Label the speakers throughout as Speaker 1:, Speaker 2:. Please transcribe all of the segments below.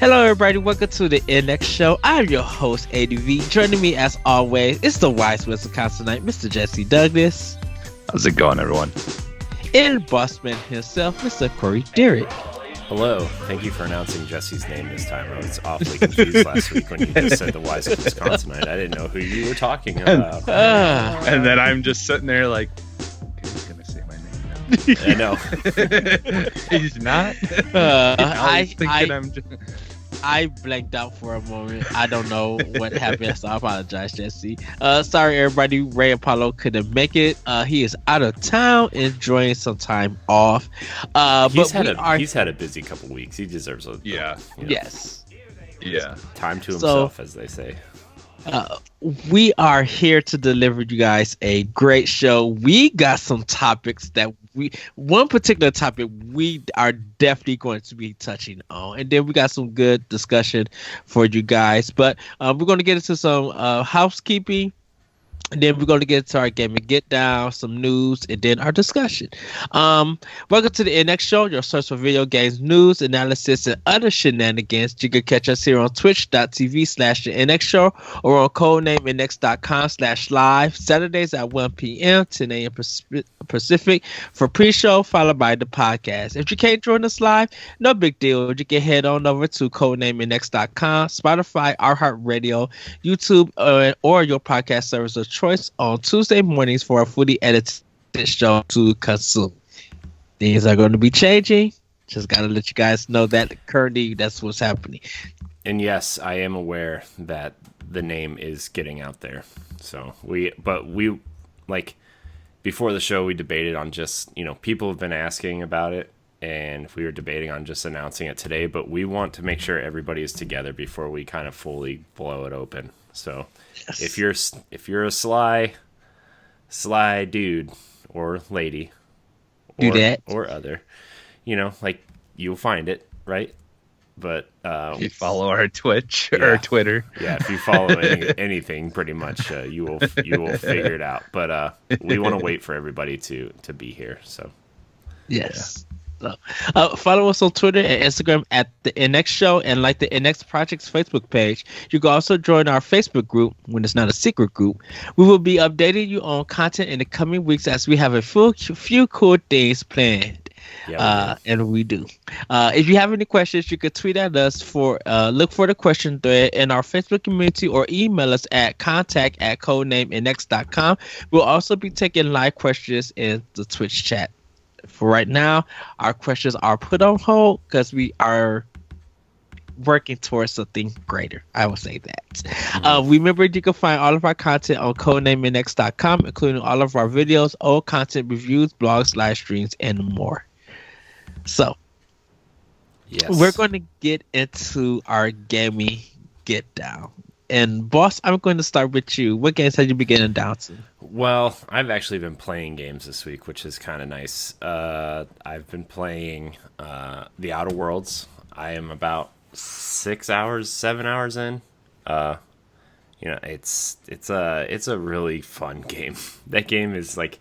Speaker 1: Hello, everybody. Welcome to the NX Show. I'm your host, ADV. Joining me, as always, is the wise Wisconsin Knight, Mr. Jesse Douglas.
Speaker 2: How's it going, everyone?
Speaker 1: And bossman himself, Mr. Corey Derrick.
Speaker 3: Hello. Thank you for announcing Jesse's name this time. I was awfully confused last week when you just said the wise Wisconsinite. I didn't know who you were talking about.
Speaker 2: And then I'm just sitting there like, okay, he's going to say my name now.
Speaker 3: I know.
Speaker 2: He's not?
Speaker 1: I blanked out for a moment. I don't know what happened, so I apologize, Jesse. Sorry, everybody. Ray Apollo couldn't make it. He is out of town, enjoying some time off.
Speaker 3: He's had a busy couple weeks. He deserves a
Speaker 1: yes.
Speaker 2: Yeah.
Speaker 3: Time to himself, as they say.
Speaker 1: We are here to deliver you guys a great show. We got some topics that one particular topic we are definitely going to be touching on, and then we got some good discussion for you guys. But we're going to get into some housekeeping. And then we're going to get into our game and get down, some news, and then our discussion. Welcome to the NX Show, your source for video games, news, analysis, and other shenanigans. You can catch us here on twitch.tv/the NX Show or on codenameinx.com/live, Saturdays at 1 p.m., 10 a.m. Pacific for pre-show, followed by the podcast. If you can't join us live, no big deal. You can head on over to codenameinx.com, Spotify, iHeartRadio, YouTube, or your podcast service of choice on Tuesday mornings for a fully edited show to consume. Things are going to be changing. Just got to let you guys know that currently that's what's happening.
Speaker 3: And yes, I am aware that the name is getting out there. So we like before the show, we debated on just, people have been asking about it, and we were debating on just announcing it today, but we want to make sure everybody is together before we kind of fully blow it open. So yes. If you're a sly dude or lady
Speaker 1: do that
Speaker 3: or other, you'll find it, right? But
Speaker 2: if you follow our Twitch or Twitter,
Speaker 3: if you follow anything, pretty much you will figure it out. But we want to wait for everybody to be here. So
Speaker 1: yes. So, follow us on Twitter and Instagram at the NX Show, and like the NX Project's Facebook page. You can also join our Facebook group when it's not a secret group. We will be updating you on content in the coming weeks as we have a few cool things planned. And we do. If you have any questions, you can tweet at us look for the question thread in our Facebook community or email us at contact@codenameinx.com. We'll also be taking live questions in the Twitch chat. For right now, our questions are put on hold because we are working towards something greater. I will say that.
Speaker 3: Mm-hmm.
Speaker 1: Remember, you can find all of our content on codenameinx.com, including all of our videos, old content reviews, blogs, live streams, and more. So,
Speaker 3: yes,
Speaker 1: we're going to get into our gaming get down. And boss, I'm going to start with you. What games have you been getting down to?
Speaker 3: Well, I've actually been playing games this week, which is kind of nice. I've been playing The Outer Worlds. I am about 7 hours in. It's a really fun game. That game is like,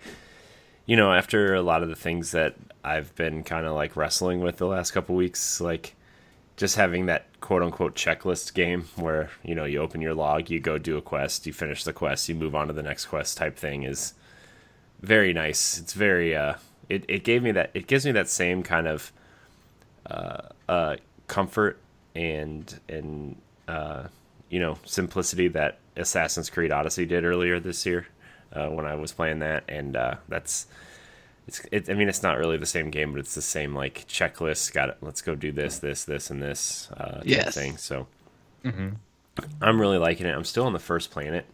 Speaker 3: after a lot of the things that I've been kind of like wrestling with the last couple weeks, like just having that quote unquote checklist game where, you open your log, you go do a quest, you finish the quest, you move on to the next quest type thing is very nice. It's very, it gives me that same kind of, comfort and simplicity that Assassin's Creed Odyssey did earlier this year, when I was playing that. And, it's not really the same game, but it's the same like checklist. Got it. Let's go do this, and this type thing. So I'm really liking it. I'm still on the first planet,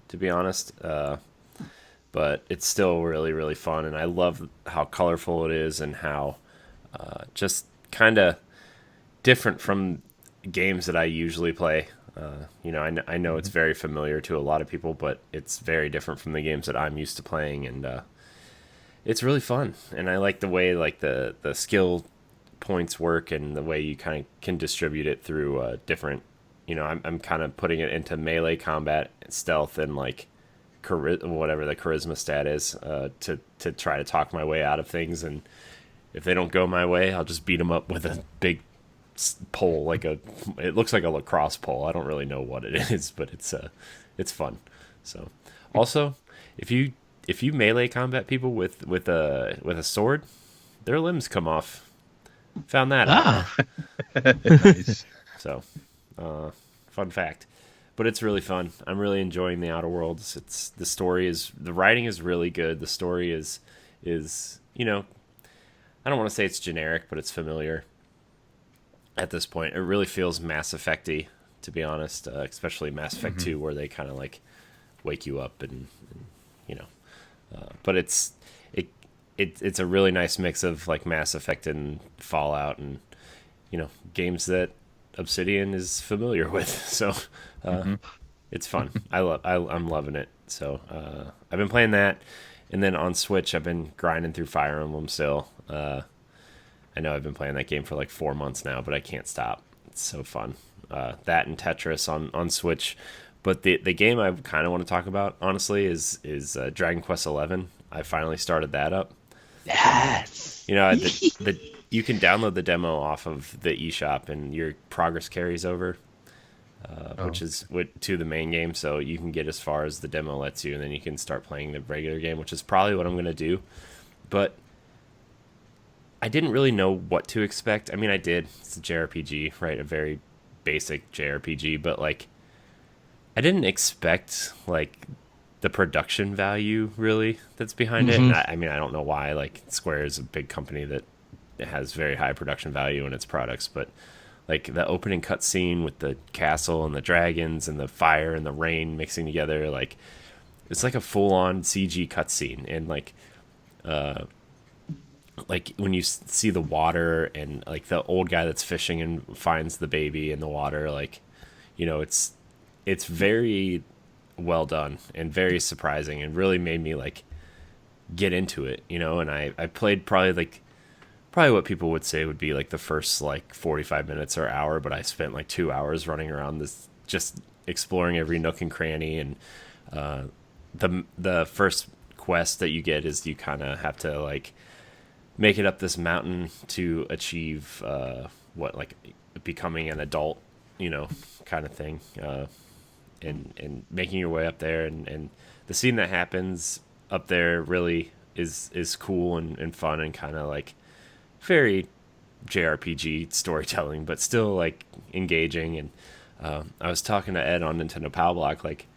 Speaker 3: to be honest, but it's still really, really fun, and I love how colorful it is and how just kind of different from games that I usually play. I know it's very familiar to a lot of people, but it's very different from the games that I'm used to playing, and it's really fun, and I like the way like the skill points work and the way you kind of can distribute it through different. I'm kind of putting it into melee combat, stealth, and like whatever the charisma stat is, to try to talk my way out of things. And if they don't go my way, I'll just beat them up with a big pole, it looks like a lacrosse pole. I don't really know what it is, but it's fun. So also, if you melee combat people with a sword, their limbs come off. Found that out.
Speaker 2: Nice.
Speaker 3: So, fun fact. But it's really fun. I'm really enjoying the Outer Worlds. The writing is really good. The story is I don't want to say it's generic, but it's familiar at this point. It really feels Mass Effect-y, to be honest, especially Mass Effect 2, where they kind of like wake you up and but it's a really nice mix of like Mass Effect and Fallout and games that Obsidian is familiar with. So it's fun. I'm loving it. So I've been playing that, and then on Switch I've been grinding through Fire Emblem still. I know I've been playing that game for like 4 months now, but I can't stop. It's so fun. That and Tetris on Switch. But the game I kind of want to talk about, honestly, is Dragon Quest XI. I finally started that up.
Speaker 1: Yes.
Speaker 3: You can download the demo off of the eShop, and your progress carries over, which is to the main game. So you can get as far as the demo lets you, and then you can start playing the regular game, which is probably what I'm going to do. But I didn't really know what to expect. I mean, I did. It's a JRPG, right? A very basic JRPG, but like, I didn't expect like the production value really that's behind it. And I mean, I don't know why. Like, Square is a big company that has very high production value in its products, but like the opening cutscene with the castle and the dragons and the fire and the rain mixing together, like it's like a full-on CG cutscene. And like when you see the water and like the old guy that's fishing and finds the baby in the water, like it's very well done and very surprising and really made me like get into it, and I played probably what people would say would be like the first like 45 minutes or hour, but I spent like 2 hours running around this, just exploring every nook and cranny. And the first quest that you get is you kind of have to like make it up this mountain to achieve like becoming an adult, kind of thing. And making your way up there, and the scene that happens up there really is cool and fun and kind of like very JRPG storytelling, but still like engaging. And I was talking to Ed on Nintendo Power Block, like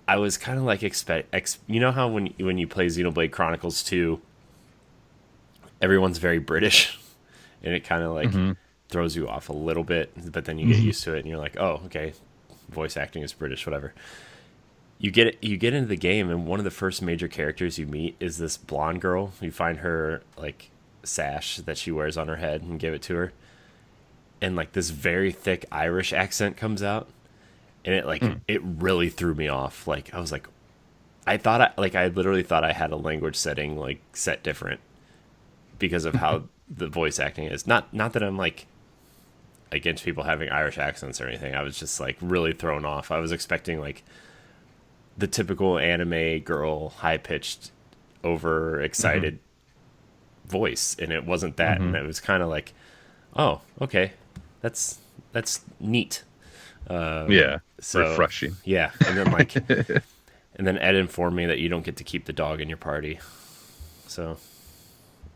Speaker 3: I was kind of like how when you play Xenoblade Chronicles 2, everyone's very British, and it kind of like throws you off a little bit, but then you get used to it and you're like, oh, okay, voice acting is British, whatever. You get into the game, and one of the first major characters you meet is this blonde girl. You find her like sash that she wears on her head and give it to her, and like this very thick Irish accent comes out, and it really threw me off. Like I was like, I literally thought I had a language setting like set different because of how the voice acting is. Not that I'm like against people having Irish accents or anything. I was just like really thrown off. I was expecting like the typical anime girl, high pitched, over excited voice, and it wasn't that. And it was kind of like, oh, okay, that's neat.
Speaker 2: So, refreshing.
Speaker 3: Yeah, and then like, and then Ed informed me that you don't get to keep the dog in your party. So.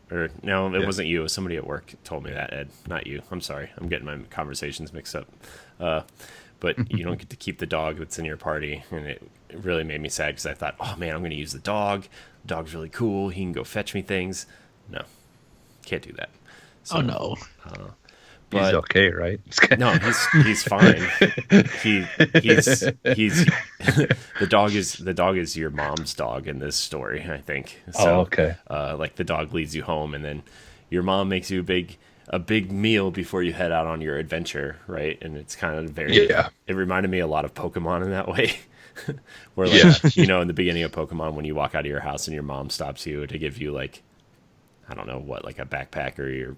Speaker 3: Or no, it wasn't you. It was somebody at work told me that, Ed, not you. I'm sorry. I'm getting my conversations mixed up. But you don't get to keep the dog that's in your party, and it really made me sad because I thought, oh man, I'm going to use the dog. The dog's really cool. He can go fetch me things. No, can't do that. So,
Speaker 1: oh no.
Speaker 2: But, he's okay, right?
Speaker 3: No, he's fine. He's the dog is your mom's dog in this story, I think. So,
Speaker 2: okay.
Speaker 3: Like the dog leads you home, and then your mom makes you a big meal before you head out on your adventure, right? And it's kind of it reminded me a lot of Pokemon in that way. Where like in the beginning of Pokemon, when you walk out of your house and your mom stops you to give you like, I don't know what, like a backpack or your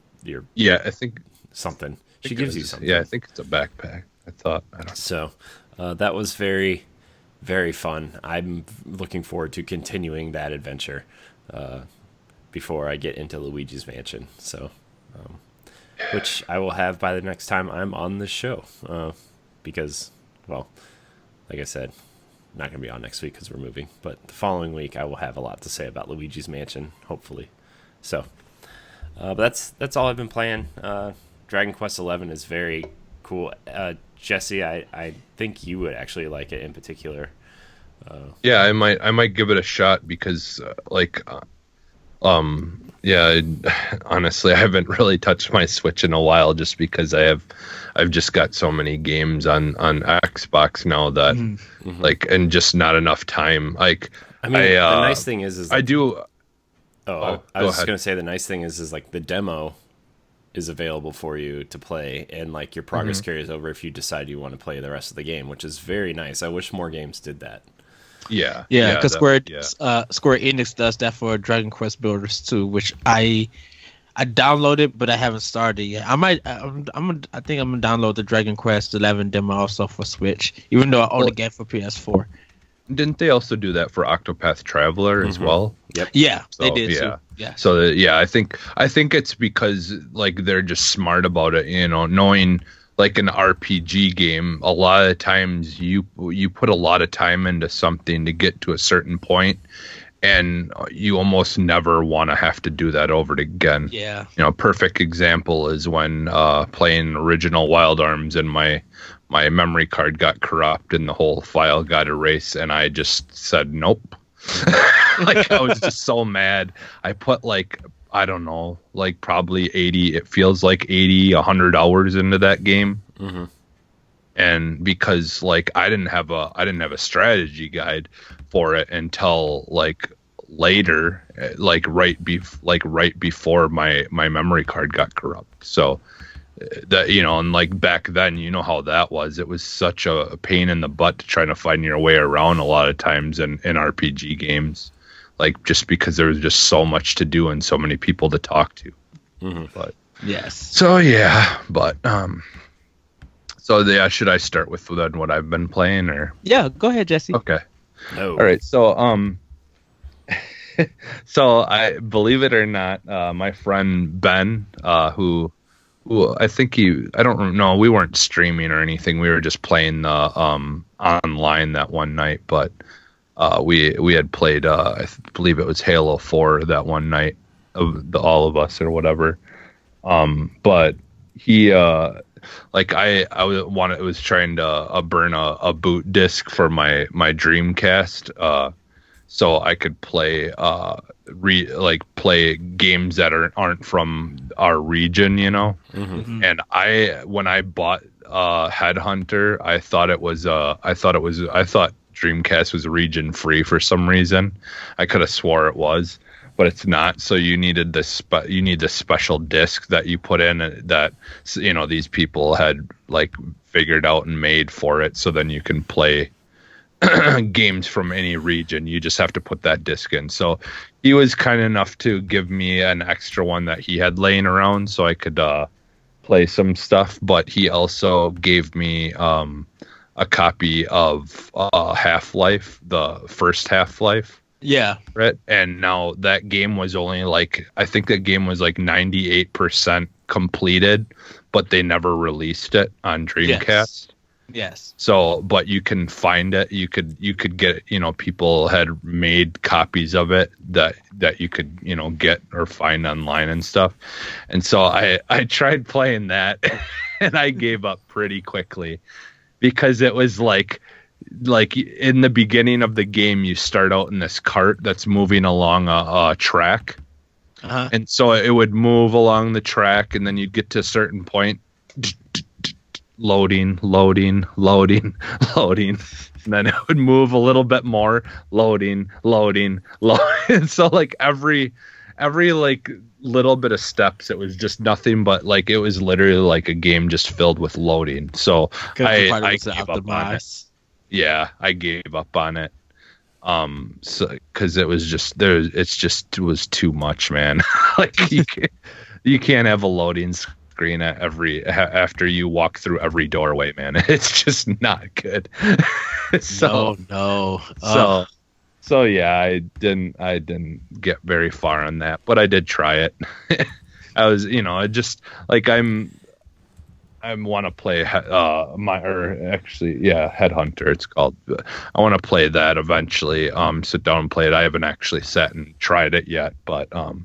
Speaker 2: I think
Speaker 3: something. She gives you something.
Speaker 2: Yeah, I think it's a backpack. I don't know.
Speaker 3: So that was very, very fun. I'm looking forward to continuing that adventure before I get into Luigi's Mansion. So which I will have by the next time I'm on the show. Because, well, like I said, not going to be on next week because we're moving. But the following week, I will have a lot to say about Luigi's Mansion, hopefully. So, but that's all I've been playing. Dragon Quest XI is very cool. Jesse, I think you would actually like it in particular.
Speaker 4: Yeah, I might give it a shot because honestly, I haven't really touched my Switch in a while just because I've just got so many games on Xbox now that and just not enough time. The
Speaker 3: nice thing is
Speaker 4: I do.
Speaker 3: I was just gonna say the nice thing is like the demo is available for you to play, and like your progress carries over if you decide you want to play the rest of the game, which is very nice. I wish more games did that.
Speaker 1: Yeah, because Square Enix does that for Dragon Quest builders too, which I downloaded, but I haven't started yet. I think I'm gonna download the Dragon Quest 11 demo also for Switch, even though I only get it for PS4.
Speaker 4: Didn't they also do that for Octopath Traveler as well?
Speaker 3: Yep.
Speaker 1: Yeah,
Speaker 4: so,
Speaker 1: they did.
Speaker 4: Yeah.
Speaker 1: Too. Yeah.
Speaker 4: So I think it's because like they're just smart about it, knowing like an RPG game. A lot of times you put a lot of time into something to get to a certain point, and you almost never want to have to do that over again.
Speaker 1: Yeah.
Speaker 4: Perfect example is when playing original Wild Arms and my memory card got corrupt and the whole file got erased, and I just said nope. Like I was just so mad. I put I don't know, probably 80, it feels like 100 hours into that game. And because I didn't have a strategy guide for it until later, right before my memory card got corrupt. So that, and back then, how that was. It was such a pain in the butt to try to find your way around a lot of times in RPG games. Just because there was just so much to do and so many people to talk to. But
Speaker 1: yes.
Speaker 4: So yeah, but should I start with then what I've been playing or?
Speaker 1: Yeah, go ahead, Jesse.
Speaker 4: Okay.
Speaker 3: No.
Speaker 4: All right. So so I believe it or not, my friend Ben, who I think I don't know, we weren't streaming or anything. We were just playing the online that one night, but we had played I believe it was Halo 4 that one night of all of us or whatever. But he I was trying to burn a boot disc for my Dreamcast so I could play play games that aren't from our region, And when I bought Headhunter, I thought Dreamcast was region free for some reason. I could have swore it was, but it's not. So you needed this special disc that you put in that these people had figured out and made for it. So then you can play games from any region. You just have to put that disc in. So he was kind enough to give me an extra one that he had laying around so I could play some stuff. But he also gave me a copy of Half-Life, the first Half-Life.
Speaker 1: Yeah.
Speaker 4: Right. And now that game was only I think that game was 98% completed, but they never released it on Dreamcast.
Speaker 1: Yes.
Speaker 4: So, but you can find it. You could get, people had made copies of it that you could, get or find online and stuff. And so I tried playing that and I gave up pretty quickly. Because it was like in the beginning of the game, you start out in this cart that's moving along a track. And so it would move along the track, and then you'd get to a certain point, loading. And then it would move a little bit more, loading. So every little bit of steps, it was just nothing but it was literally a game just filled with loading. So I gave up on it. Yeah, I gave up on it. So because it was it was too much, man. You can't have a loading screen at after you walk through every doorway, man. It's just not good.
Speaker 1: No.
Speaker 4: So yeah, I didn't get very far on that, but I did try it. I was, I just like I want to play Headhunter it's called. I want to play that eventually. Sit down and play it. I haven't actually sat and tried it yet, but so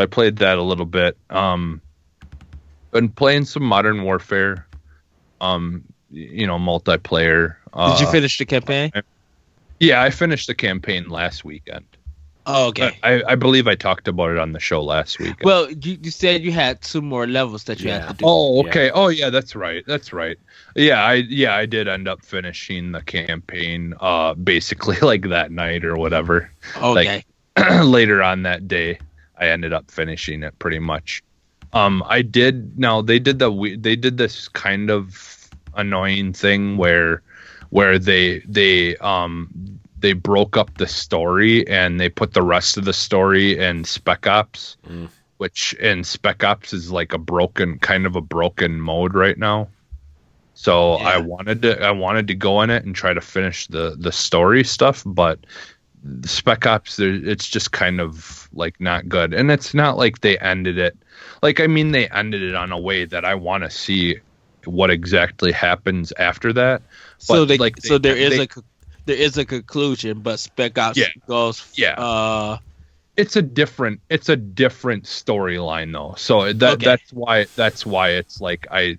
Speaker 4: I played that a little bit. Been playing some Modern Warfare, multiplayer.
Speaker 1: Did you finish the campaign?
Speaker 4: Yeah, I finished the campaign last weekend.
Speaker 1: Oh, okay.
Speaker 4: I believe I talked about it on the show last week.
Speaker 1: Well, you said you had 2 more levels that you had to do.
Speaker 4: Oh, okay. Yeah. Oh, yeah, that's right. Yeah, I did end up finishing the campaign basically like that night or whatever.
Speaker 1: Okay.
Speaker 4: Like, later on that day, I ended up finishing it pretty much. They did this kind of annoying thing where they broke up the story and they put the rest of the story in Spec Ops, which in Spec Ops is like a broken mode right now. So yeah. I wanted to go in it and try to finish the story stuff, but the Spec Ops, it's just kind of like not good. And it's not like they ended it. Like, I mean, they ended it on a way that I want to see what exactly happens after that.
Speaker 1: So there is a conclusion, but Spec Ops goes.
Speaker 4: Yeah. It's a different storyline though. So that's why it's like I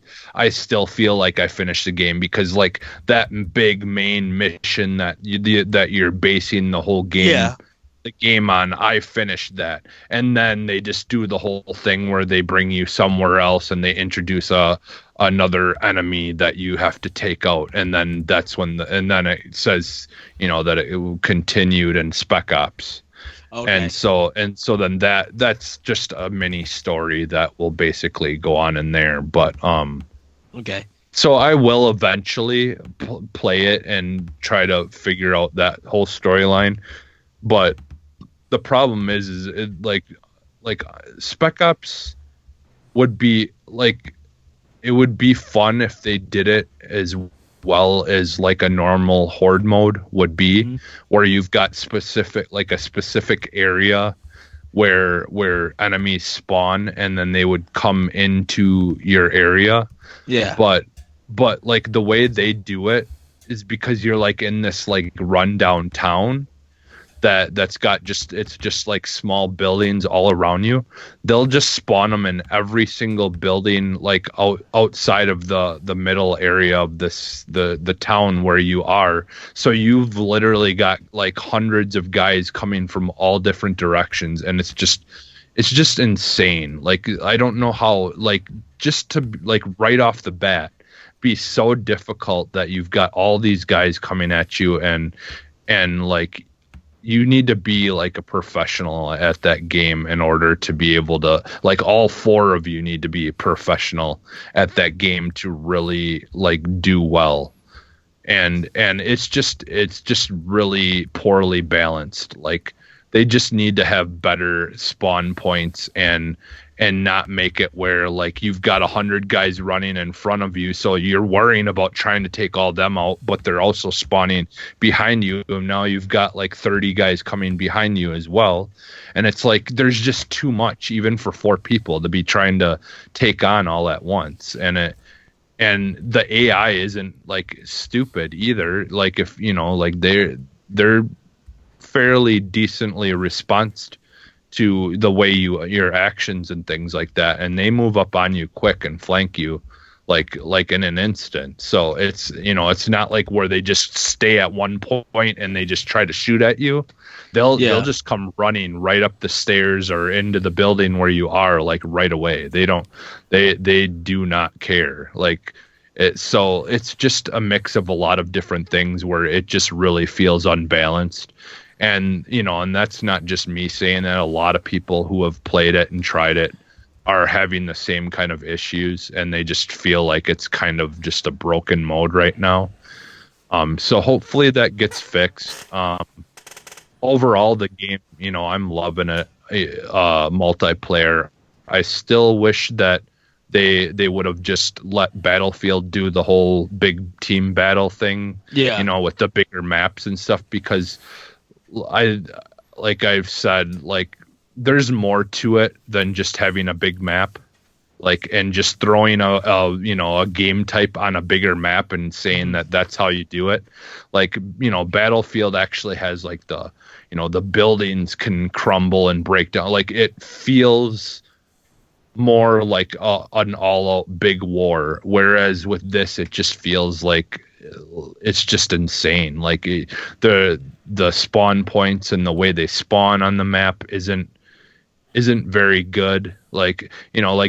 Speaker 4: still feel like I finished the game, because like that big main mission that you're basing the whole game the game on, I finished that. And then they just do the whole thing where they bring you somewhere else and they introduce another enemy that you have to take out, and then that's when then it says that it continued in Spec Ops. Okay. And so then that's just a mini story that will basically go on in there. But
Speaker 1: okay. So
Speaker 4: I will eventually play it and try to figure out that whole storyline. But the problem is it, like Spec Ops would be like, it would be fun if they did it as well as like a normal horde mode would be, where you've got a specific area where enemies spawn and then they would come into your area.
Speaker 1: Yeah.
Speaker 4: But like the way they do it is because you're like in this like rundown town that's got it's just like small buildings all around you. They'll just spawn them in every single building, like outside of the middle area of the town where you are. So you've literally got like hundreds of guys coming from all different directions, and it's just insane. Like, I don't know how, like, just to like right off the bat be so difficult that you've got all these guys coming at you, and like, you need to be like a professional at that game in order to be able to, like, all 4 of you need to be professional at that game to really like do well. And it's just really poorly balanced. Like, they just need to have better spawn points and not make it where like you've got 100 guys running in front of you, so you're worrying about trying to take all them out, but they're also spawning behind you, and now you've got like 30 guys coming behind you as well. And it's like there's just too much, even for 4 people, to be trying to take on all at once. And the AI isn't like stupid either. Like, if like they're fairly decently responded to the way your actions and things like that, and they move up on you quick and flank you like in an instant. So it's it's not like where they just stay at one point and they just try to shoot at you. They'll just come running right up the stairs or into the building where you are, like, right away. They do not care. Like, so it's just a mix of a lot of different things where it just really feels unbalanced. And, and that's not just me saying that. A lot of people who have played it and tried it are having the same kind of issues, and they just feel like it's kind of just a broken mode right now. So hopefully that gets fixed. Overall, the game, I'm loving it. Multiplayer. I still wish that they would have just let Battlefield do the whole big team battle thing, with the bigger maps and stuff, because like I've said, like, there's more to it than just having a big map, like, and just throwing a game type on a bigger map and saying that that's how you do it. Like, Battlefield actually has like the buildings can crumble and break down. Like, it feels more like an all-out big war, whereas with this, it just feels like it's just insane. Like, the spawn points and the way they spawn on the map isn't very good. Like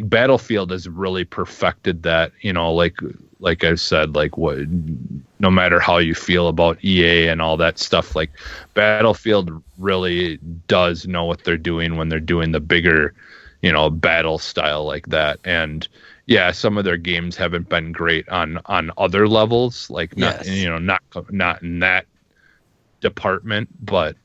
Speaker 4: Battlefield has really perfected that. Like I've said, like, what, no matter how you feel about EA and all that stuff, like, Battlefield really does know what they're doing when they're doing the bigger, battle style like that. And yeah, some of their games haven't been great on other levels, like, not in that department, but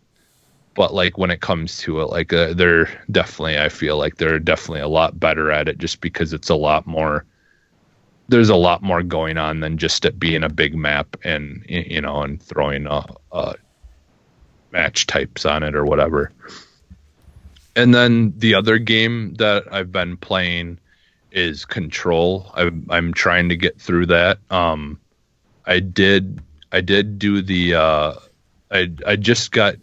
Speaker 4: like, when it comes to it, like, they're definitely, I feel like they're definitely a lot better at it, just because it's there's a lot more going on than just it being a big map and and throwing match types on it or whatever. And then the other game that I've been playing is Control. I'm trying to get through that. I did do the I just got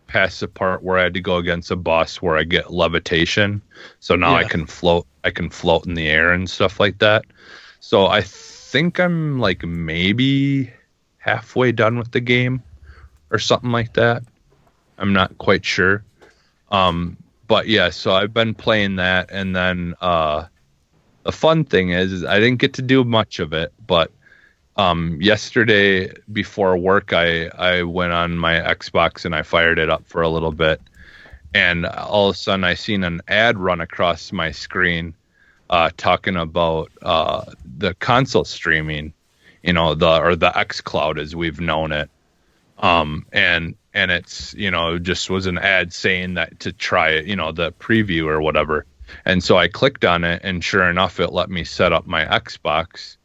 Speaker 4: past the part where I had to go against a boss where I get levitation. So now I can float in the air and stuff like that. So I think I'm like maybe halfway done with the game or something like that. I'm not quite sure. But yeah, so I've been playing that, and then the fun thing is I didn't get to do much of it, but yesterday before work I went on my Xbox and I fired it up for a little bit, and all of a sudden I seen an ad run across my screen talking about the console streaming, the xCloud as we've known it. And it's, just was an ad saying that to try it, the preview or whatever. And so I clicked on it, and sure enough, it let me set up my Xbox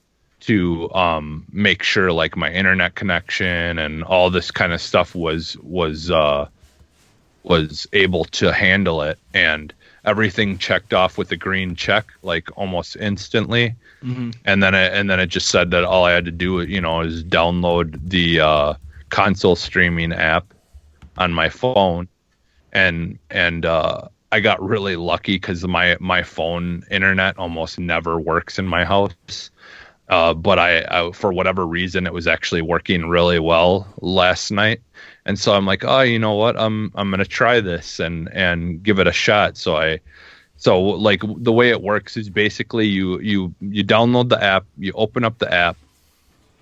Speaker 4: to make sure, like, my internet connection and all this kind of stuff was able to handle it. And everything checked off with a green check, like, almost instantly. Mm-hmm. And then it just said that all I had to do, is download the console streaming app on my phone, and I got really lucky because my phone internet almost never works in my house, but I for whatever reason it was actually working really well last night, and so I'm like, oh, you know what, I'm gonna try this and give it a shot. So like, the way it works is basically you download the app, you open up the app.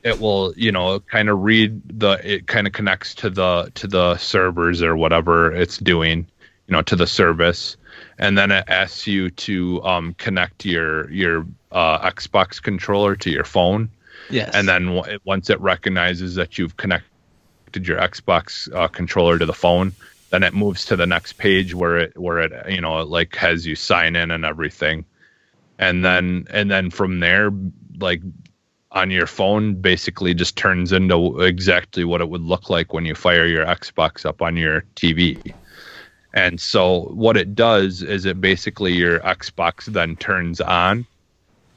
Speaker 4: It will, kind of it kind of connects to the servers or whatever it's doing, to the service. And then it asks you to connect your Xbox controller to your phone.
Speaker 1: Yes. And
Speaker 4: then once it recognizes that you've connected your Xbox controller to the phone, then it moves to the next page where it like has you sign in and everything. And then from there, like, on your phone basically just turns into exactly what it would look like when you fire your Xbox up on your TV. And so what it does is it basically, your Xbox then turns on,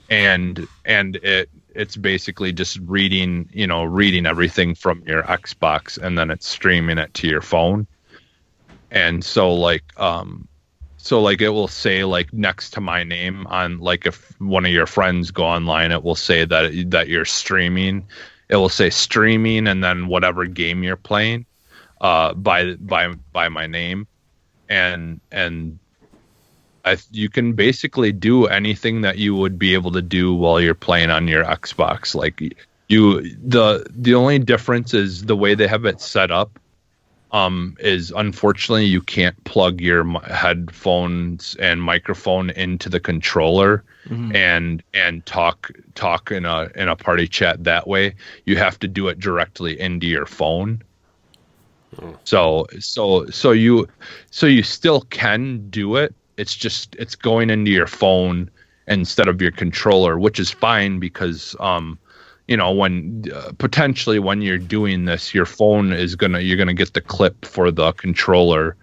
Speaker 4: and it's basically just reading everything from your Xbox, and then it's streaming it to your phone. And so like it will say, like, next to my name on, like, if one of your friends go online, it will say that you're streaming. It will say streaming and then whatever game you're playing by my name, and you can basically do anything that you would be able to do while you're playing on your Xbox. Like, the only difference is the way they have it set up. Is unfortunately you can't plug your headphones and microphone into the controller, mm-hmm. and talk in a party chat that way. You have to do it directly into your phone. Oh. So you still can do it. It's going into your phone instead of your controller, which is fine because when potentially when you're doing this, your phone you're gonna get the clip for the controller,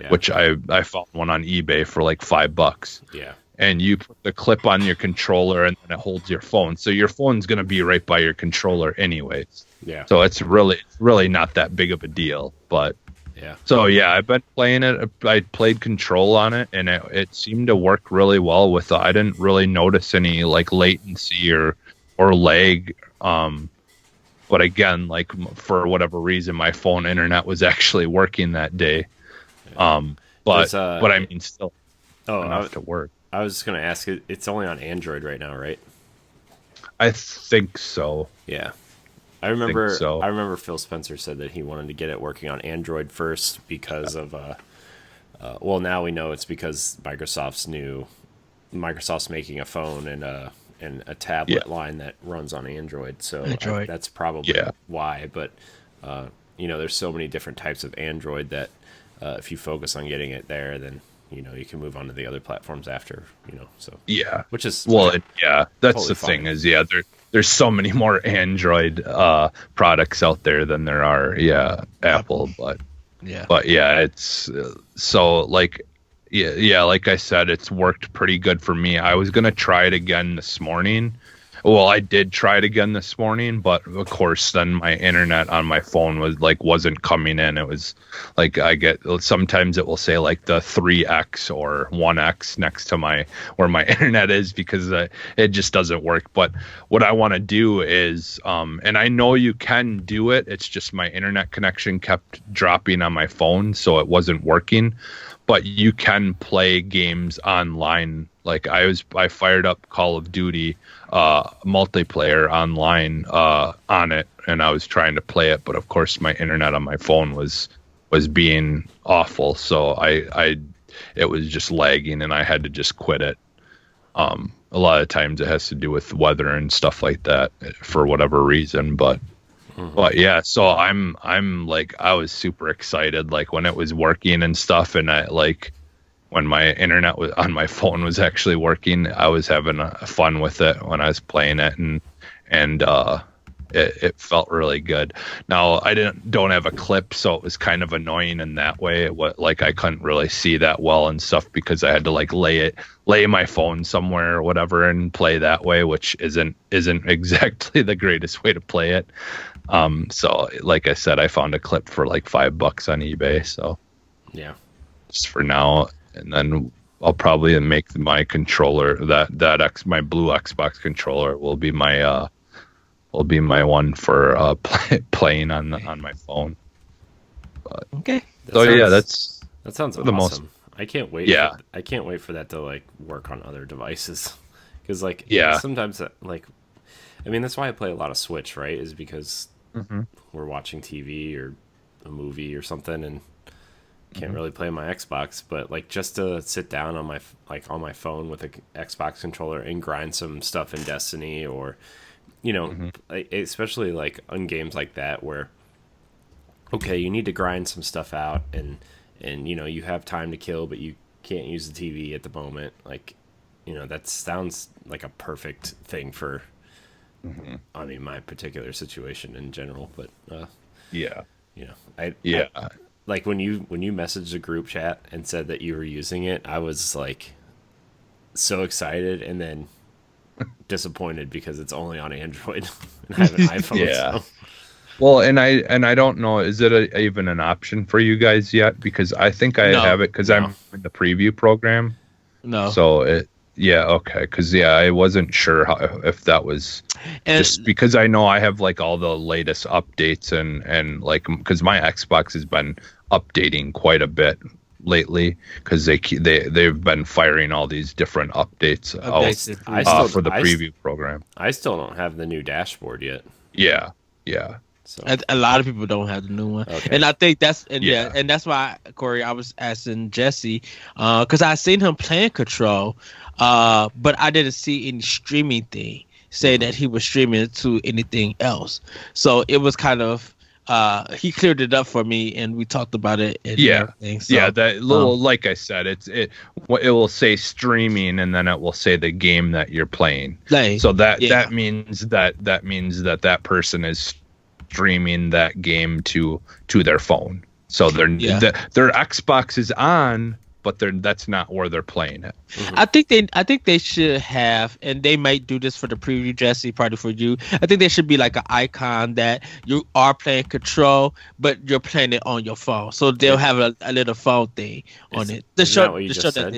Speaker 4: which I found one on eBay for like $5.
Speaker 3: Yeah.
Speaker 4: And you put the clip on your controller and then it holds your phone. So your phone's gonna be right by your controller anyways.
Speaker 3: Yeah.
Speaker 4: So it's really not that big of a deal. But
Speaker 3: yeah.
Speaker 4: So yeah, I've been playing it. I played Control on it, and it seemed to work really well with it. I didn't really notice any like latency or lag. But again, like for whatever reason, my phone internet was actually working that day. But I mean, still enough to work.
Speaker 3: I was just gonna ask. It's only on Android right now, right?
Speaker 4: I think so.
Speaker 3: Yeah. I remember
Speaker 4: so.
Speaker 3: I remember Phil Spencer said that he wanted to get it working on Android first because of well, now we know it's because Microsoft's making a phone and a tablet line that runs on Android. So that's probably why, but there's so many different types of Android that if you focus on getting it there, then you can move on to the other platforms after, so which is
Speaker 4: that's
Speaker 3: totally
Speaker 4: the
Speaker 3: fine.
Speaker 4: thing is there's so many more Android products out there than there are Apple, but it's so like like I said, it's worked pretty good for me. I was gonna try it again this morning. Well, I did try it again this morning, but of course then my internet on my phone wasn't coming in. It was like sometimes it will say like the 3x or 1x next to where my internet is because it just doesn't work. But what I want to do is, and I know you can do it. It's just my internet connection kept dropping on my phone, so it wasn't working. But you can play games online. Like I fired up Call of Duty multiplayer online on it, and I was trying to play it, but of course my internet on my phone was being awful, so it was just lagging, and I had to just quit it. A lot of times it has to do with weather and stuff like that for whatever reason, but yeah, so I'm like I was super excited like when it was working and stuff, and I like when my internet was on my phone was actually working, I was having fun with it when I was playing it, and it felt really good. Now I don't have a clip, so it was kind of annoying in that way. Like I couldn't really see that well and stuff because I had to like lay my phone somewhere or whatever and play that way, which isn't exactly the greatest way to play it. So like I said, I found a clip for like $5 on eBay. So
Speaker 3: yeah,
Speaker 4: just for now. And then I'll probably make my controller my blue Xbox controller will be my one for playing on my phone. But,
Speaker 1: okay.
Speaker 3: That sounds
Speaker 4: the
Speaker 3: awesome.
Speaker 4: most.
Speaker 3: I can't wait.
Speaker 4: Yeah.
Speaker 3: I can't wait for that to like work on other devices because like sometimes that's why I play a lot of Switch, right? Is because we're watching TV or a movie or something and can't really play my Xbox, but like just to sit down on my phone with an Xbox controller and grind some stuff in Destiny or especially like on games like that where you need to grind some stuff out and you have time to kill but you can't use the TV at the moment, like that sounds like a perfect thing for my particular situation in general, but like when you messaged the group chat and said that you were using it, I was like so excited and then disappointed because it's only on Android and I have an iPhone.
Speaker 4: Yeah.
Speaker 3: So.
Speaker 4: Well, and I don't know, is it even an option for you guys yet? Because I think I have it because I'm in the preview program.
Speaker 1: No.
Speaker 4: So okay, because I wasn't sure if that was just because I know I have like all the latest updates and like because my Xbox has been updating quite a bit lately because they've been firing all these different updates out for the preview program.
Speaker 3: I still don't have the new dashboard yet.
Speaker 4: Yeah.
Speaker 1: So. A lot of people don't have the new one, and I think that's and that's why Corey, I was asking Jesse because I seen him playing Control, but I didn't see any streaming thing say that he was streaming to anything else. So it was kind of he cleared it up for me, and we talked about it. And everything. So,
Speaker 4: yeah. That little, like I said, it will say streaming, and then it will say the game that you're playing. So that means that person is streaming that game to their phone. So their Xbox is on, but that's not where they're playing it.
Speaker 1: Mm-hmm. I think they should have, and they might do this for the preview, Jesse, probably for you. I think there should be like an icon that you are playing Control, but you're playing it on your phone. So they'll have a little phone thing on it.
Speaker 3: Isn't that what you just said?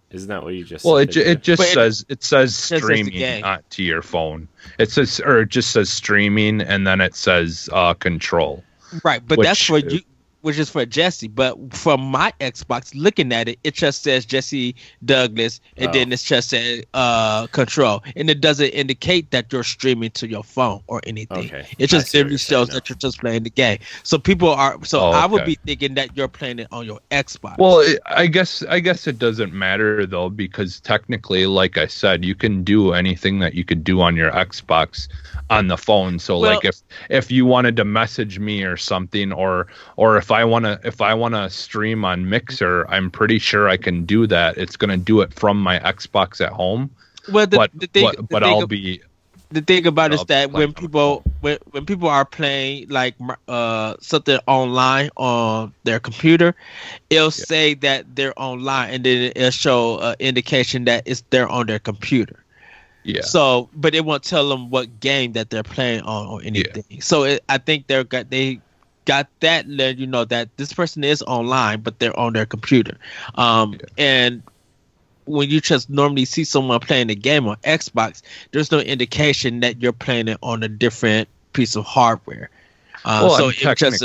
Speaker 3: Isn't that what you just
Speaker 4: said?
Speaker 3: Well,
Speaker 4: it says streaming to your phone. It just says streaming, and then it says Control.
Speaker 1: Right, but that's for you. Which is for Jesse, but from my Xbox, looking at it, it just says Jesse Douglas, and then it just says Control, and it doesn't indicate that you're streaming to your phone or anything. Okay. It just simply shows that you're just playing the game. So people are, I would be thinking that you're playing it on your Xbox.
Speaker 4: Well, I guess it doesn't matter though, because technically, like I said, you can do anything that you could do on your Xbox on the phone. So like if you wanted to message me or something, or if I want to stream on Mixer, I'm pretty sure I can do that. It's going to do it from my Xbox at home.
Speaker 1: Well, the thing about it is that when people are playing like something online on their computer, it'll say that they're online, and then it'll show indication that they're on their computer. Yeah. So, but it won't tell them what game that they're playing on or anything. Yeah. So I think they got that let you know that this person is online, but they're on their computer. And when you just normally see someone playing a game on Xbox, there's no indication that you're playing it on a different piece of hardware.
Speaker 4: So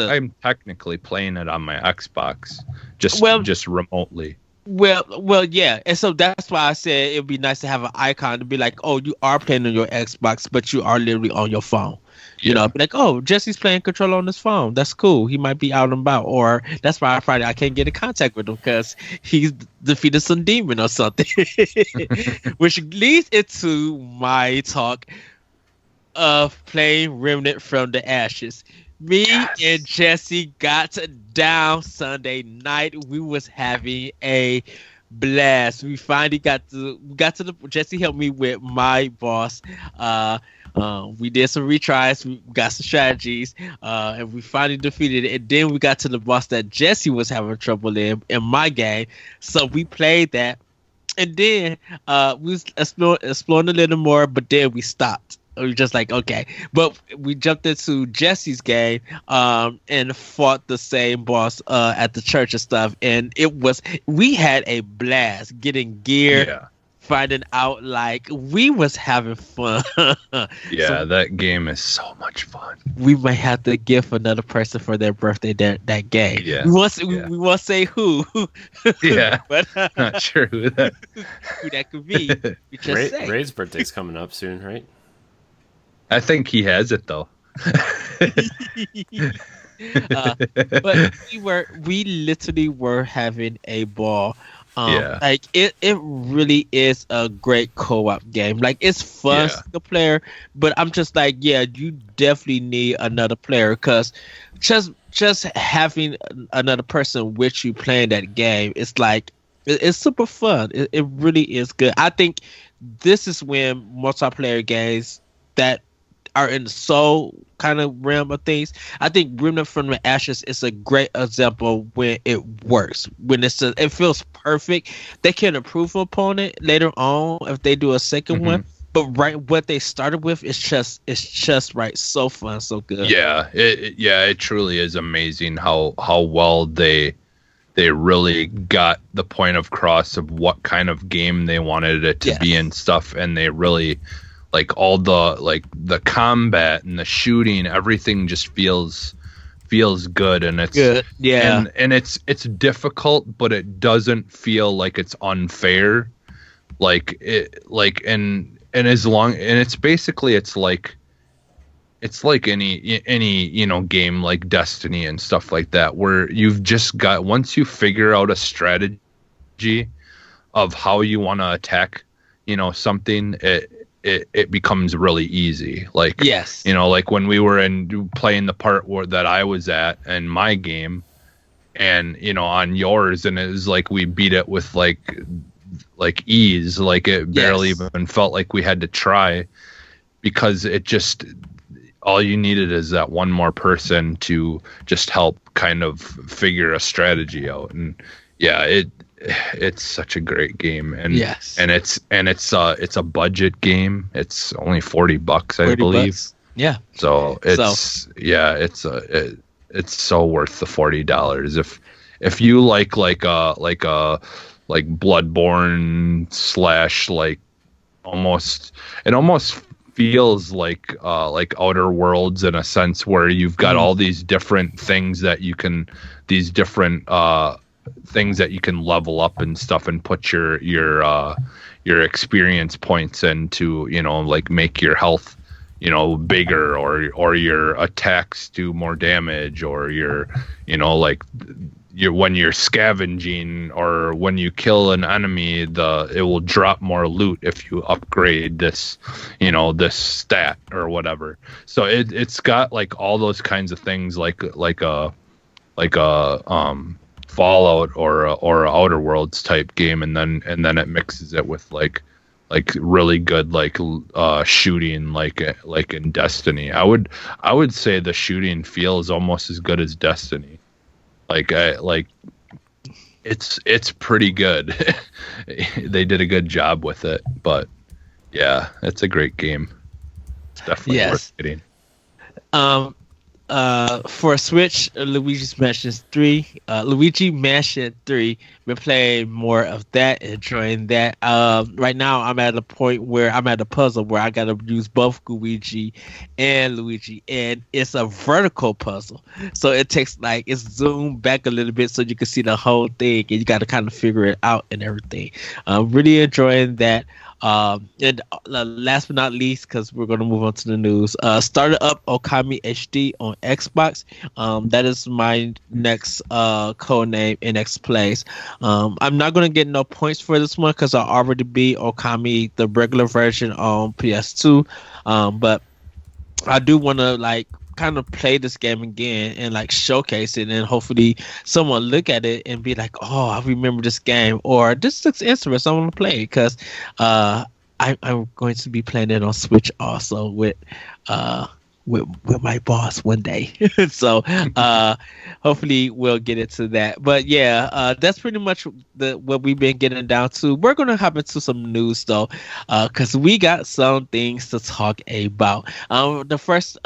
Speaker 4: I'm technically playing it on my Xbox, just remotely.
Speaker 1: Well, yeah, and so that's why I said it would be nice to have an icon to be like, oh, you are playing on your Xbox, but you are literally on your phone. You know, be like, oh, Jesse's playing Control on his phone. That's cool. He might be out and about, or that's why I can't get in contact with him because he's defeated some demon or something. Which leads into my talk of playing Remnant from the Ashes. Me and Jesse got down Sunday night. We was having a blast. We finally got to the. Jesse helped me with my boss. We did some retries. We got some strategies, and we finally defeated it. And then we got to the boss that Jesse was having trouble in my game. So we played that, and then we was exploring a little more. But then we stopped. We were just like, okay, but we jumped into Jesse's game and fought the same boss at the church and stuff, and we had a blast getting gear, finding out, like, we was having fun.
Speaker 4: So that game is so much fun.
Speaker 1: We might have to give another person for their birthday that game. Yeah, we won't say who.
Speaker 4: But not sure who that
Speaker 1: could be.
Speaker 3: Ray's birthday's coming up soon, right?
Speaker 4: I think he has it though.
Speaker 1: But we literally were having a ball. Like it really is a great co-op game. Like, it's fun single player, but I'm just like, you definitely need another player, because just having another person with you playing that game, it's like it's super fun. It really is good. I think this is when multiplayer games that are in the soul kind of realm of things. I think Remnant from the Ashes is a great example when it works. When it feels perfect. They can improve upon it later on if they do a second one. But what they started with is just right. So fun, so good.
Speaker 4: Yeah, it truly is amazing how well they really got the point across of what kind of game they wanted it to be and stuff, and they really, like, all the combat and the shooting, everything just feels good, and it's
Speaker 1: good. Yeah.
Speaker 4: And it's difficult, but it doesn't feel like it's unfair. And it's basically it's like any game like Destiny and stuff like that, where you've just got, once you figure out a strategy of how you want to attack something, it becomes really easy. Like,
Speaker 1: yes,
Speaker 4: like when we were playing the part that I was at in my game, and on yours, and it was like we beat it with like ease. Like it barely even felt like we had to try, because it just, all you needed is that one more person to just help kind of figure a strategy out. And yeah, it's such a great game. And and it's a budget game. It's only $40, I believe.
Speaker 1: Yeah.
Speaker 4: So it's so worth the $40. If you like Bloodborne / like it almost feels like Outer Worlds in a sense, where you've got all these different things that you can level up and stuff, and put your experience points into, like make your health bigger, or your attacks do more damage, or when you're scavenging, or when you kill an enemy, it will drop more loot if you upgrade this stat or whatever. So it's got like all those kinds of things, like a Fallout or a Outer Worlds type game, and then it mixes it with like really good shooting, like in Destiny. I would say the shooting feels almost as good as Destiny. It's pretty good. They did a good job with it, but yeah, it's a great game. It's definitely worth getting.
Speaker 1: For Switch, Luigi Mansion 3. Been playing more of that, enjoying that. Right now, I'm at a point where I'm at a puzzle where I got to use both Luigi, and it's a vertical puzzle. So it takes it's zoomed back a little bit so you can see the whole thing, and you got to kind of figure it out and everything. Really enjoying that. And last but not least, because we're going to move on to the news, started up Okami HD on Xbox. That is my next code name in X Plays. I'm not going to get no points for this one because I already beat Okami, the regular version, on PS2. But I do want to kind of play this game again and showcase it, and hopefully someone look at it and be like, oh, I remember this game, or this looks interesting, I want to play it, because I'm going to be playing it on Switch also with my boss one day. So hopefully we'll get into that. But yeah, that's pretty much what we've been getting down to. We're going to hop into some news though, because we got some things to talk about. The first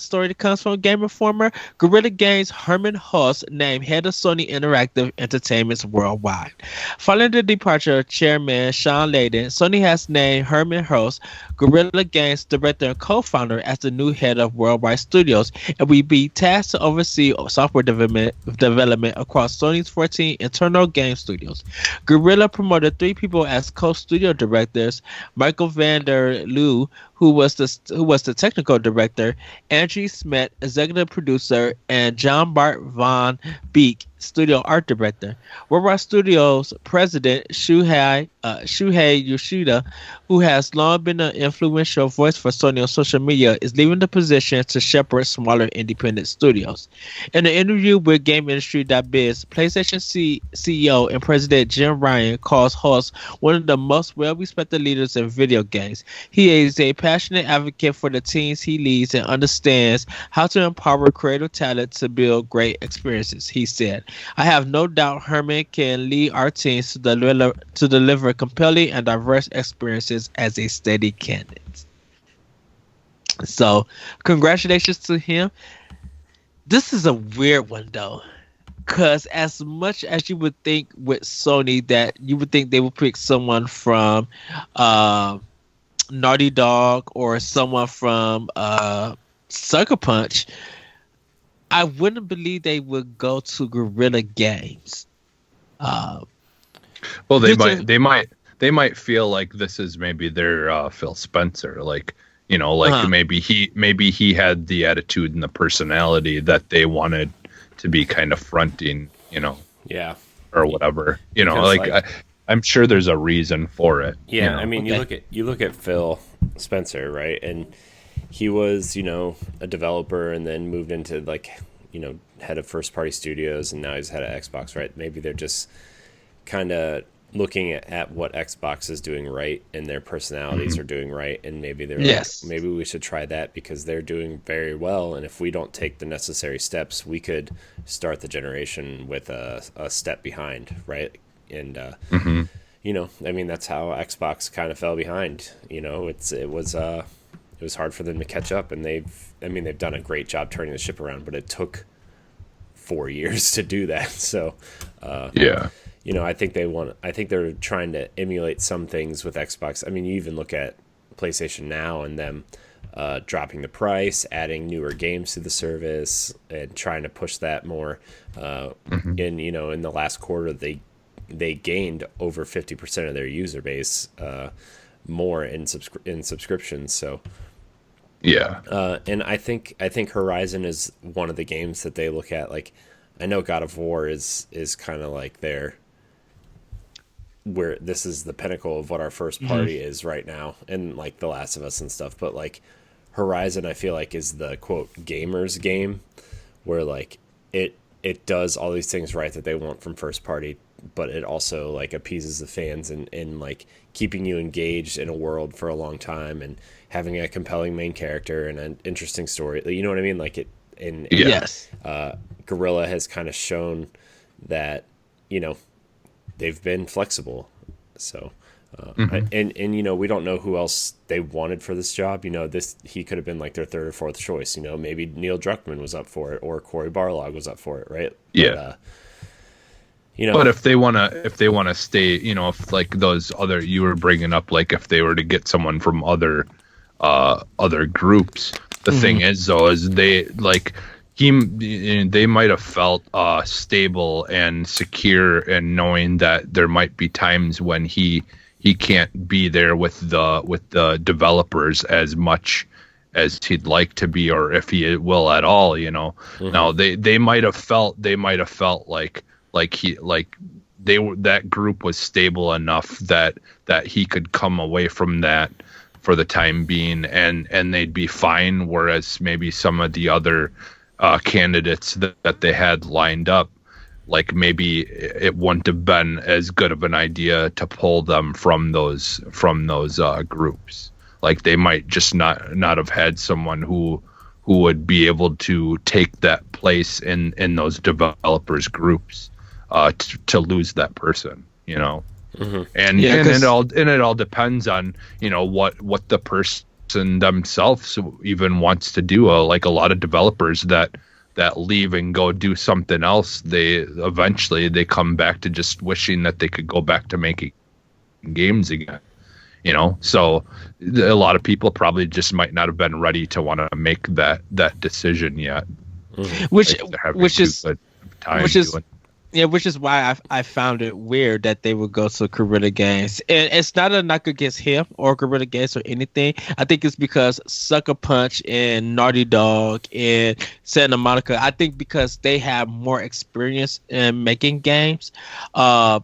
Speaker 1: story that comes from Game Informer: Guerrilla Games' Herman Hulse named head of Sony Interactive Entertainment's worldwide. Following the departure of chairman Sean Layden, Sony has named Herman Hulse, Guerrilla Games director and co-founder, as the new head of worldwide studios, and will be tasked to oversee software development across Sony's 14 internal game studios. Guerrilla promoted 3 people as co-studio directors: Michael van der Leeuw, who was the technical director, Angie Smet, executive producer, and John Bart van Beek, studio art director. Worldwide Studios president Shuhei Yoshida, who has long been an influential voice for Sony on social media, is leaving the position to shepherd smaller independent studios. In an interview with GameIndustry.biz, PlayStation CEO and president Jim Ryan calls Hulse one of the most well-respected leaders in video games. He is a passionate advocate for the teams he leads and understands how to empower creative talent to build great experiences, he said. I have no doubt Herman can lead our teams to deliver compelling and diverse experiences as a steady candidate. So, congratulations to him. This is a weird one, though, because as much as you would think with Sony that you would think they would pick someone from Naughty Dog or someone from Sucker Punch, I wouldn't believe they would go to Guerrilla Games.
Speaker 4: Well, they might feel like this is maybe their Phil Spencer, maybe he had the attitude and the personality that they wanted to be kind of fronting,
Speaker 3: yeah,
Speaker 4: or whatever, I'm sure there's a reason for it.
Speaker 3: Yeah, I mean, you look at Phil Spencer, right? And he was, a developer and then moved into head of first party studios, and now he's head of Xbox, right? Maybe they're just kind of looking at what Xbox is doing right and their personalities are doing right, and maybe they're like, maybe we should try that because they're doing very well, and if we don't take the necessary steps, we could start the generation with a step behind, right? And that's how Xbox kind of fell behind. It was hard for them to catch up, and they've done a great job turning the ship around, but it took 4 years to do that. So I think they're trying to emulate some things with Xbox. I mean, you even look at PlayStation Now and them dropping the price, adding newer games to the service, and trying to push that more. In the last quarter, they gained over 50% of their user base more in subscriptions. So and I think Horizon is one of the games that they look at. Like, I know God of War is kind of like where this is the pinnacle of what our first party is right now, and like The Last of Us and stuff. But like Horizon, I feel like is the quote gamers game, where like it does all these things right that they want from first party, but it also like appeases the fans and like keeping you engaged in a world for a long time and having a compelling main character and an interesting story. You know what I mean? Like Guerrilla has kind of shown that, they've been flexible. So, we don't know who else they wanted for this job. He could have been like their third or fourth choice. Maybe Neil Druckmann was up for it, or Cory Barlog was up for it, right?
Speaker 4: Yeah. But if they want to stay, if like those other you were bringing up, like if they were to get someone from other groups, the thing is though, is they like they might have felt stable and secure, and knowing that there might be times when he can't be there with the developers as much as he'd like to be, or if he will at all. Now they might have felt like that group was stable enough that he could come away from that for the time being, and they'd be fine. Whereas maybe some of the other candidates that they had lined up, like maybe it wouldn't have been as good of an idea to pull them from those groups. Like they might just not have had someone who would be able to take that place in those developers groups to lose that person, and it all depends on what the person themselves even wants to do. Like a lot of developers that leave and go do something else, they eventually come back to just wishing that they could go back to making games again. So a lot of people probably just might not have been ready to want to make that decision yet.
Speaker 1: Which is why I found it weird that they would go to Guerrilla Games. And it's not a knock against him or Guerrilla Games or anything. I think it's because Sucker Punch and Naughty Dog and Santa Monica, I think because they have more experience in making games. And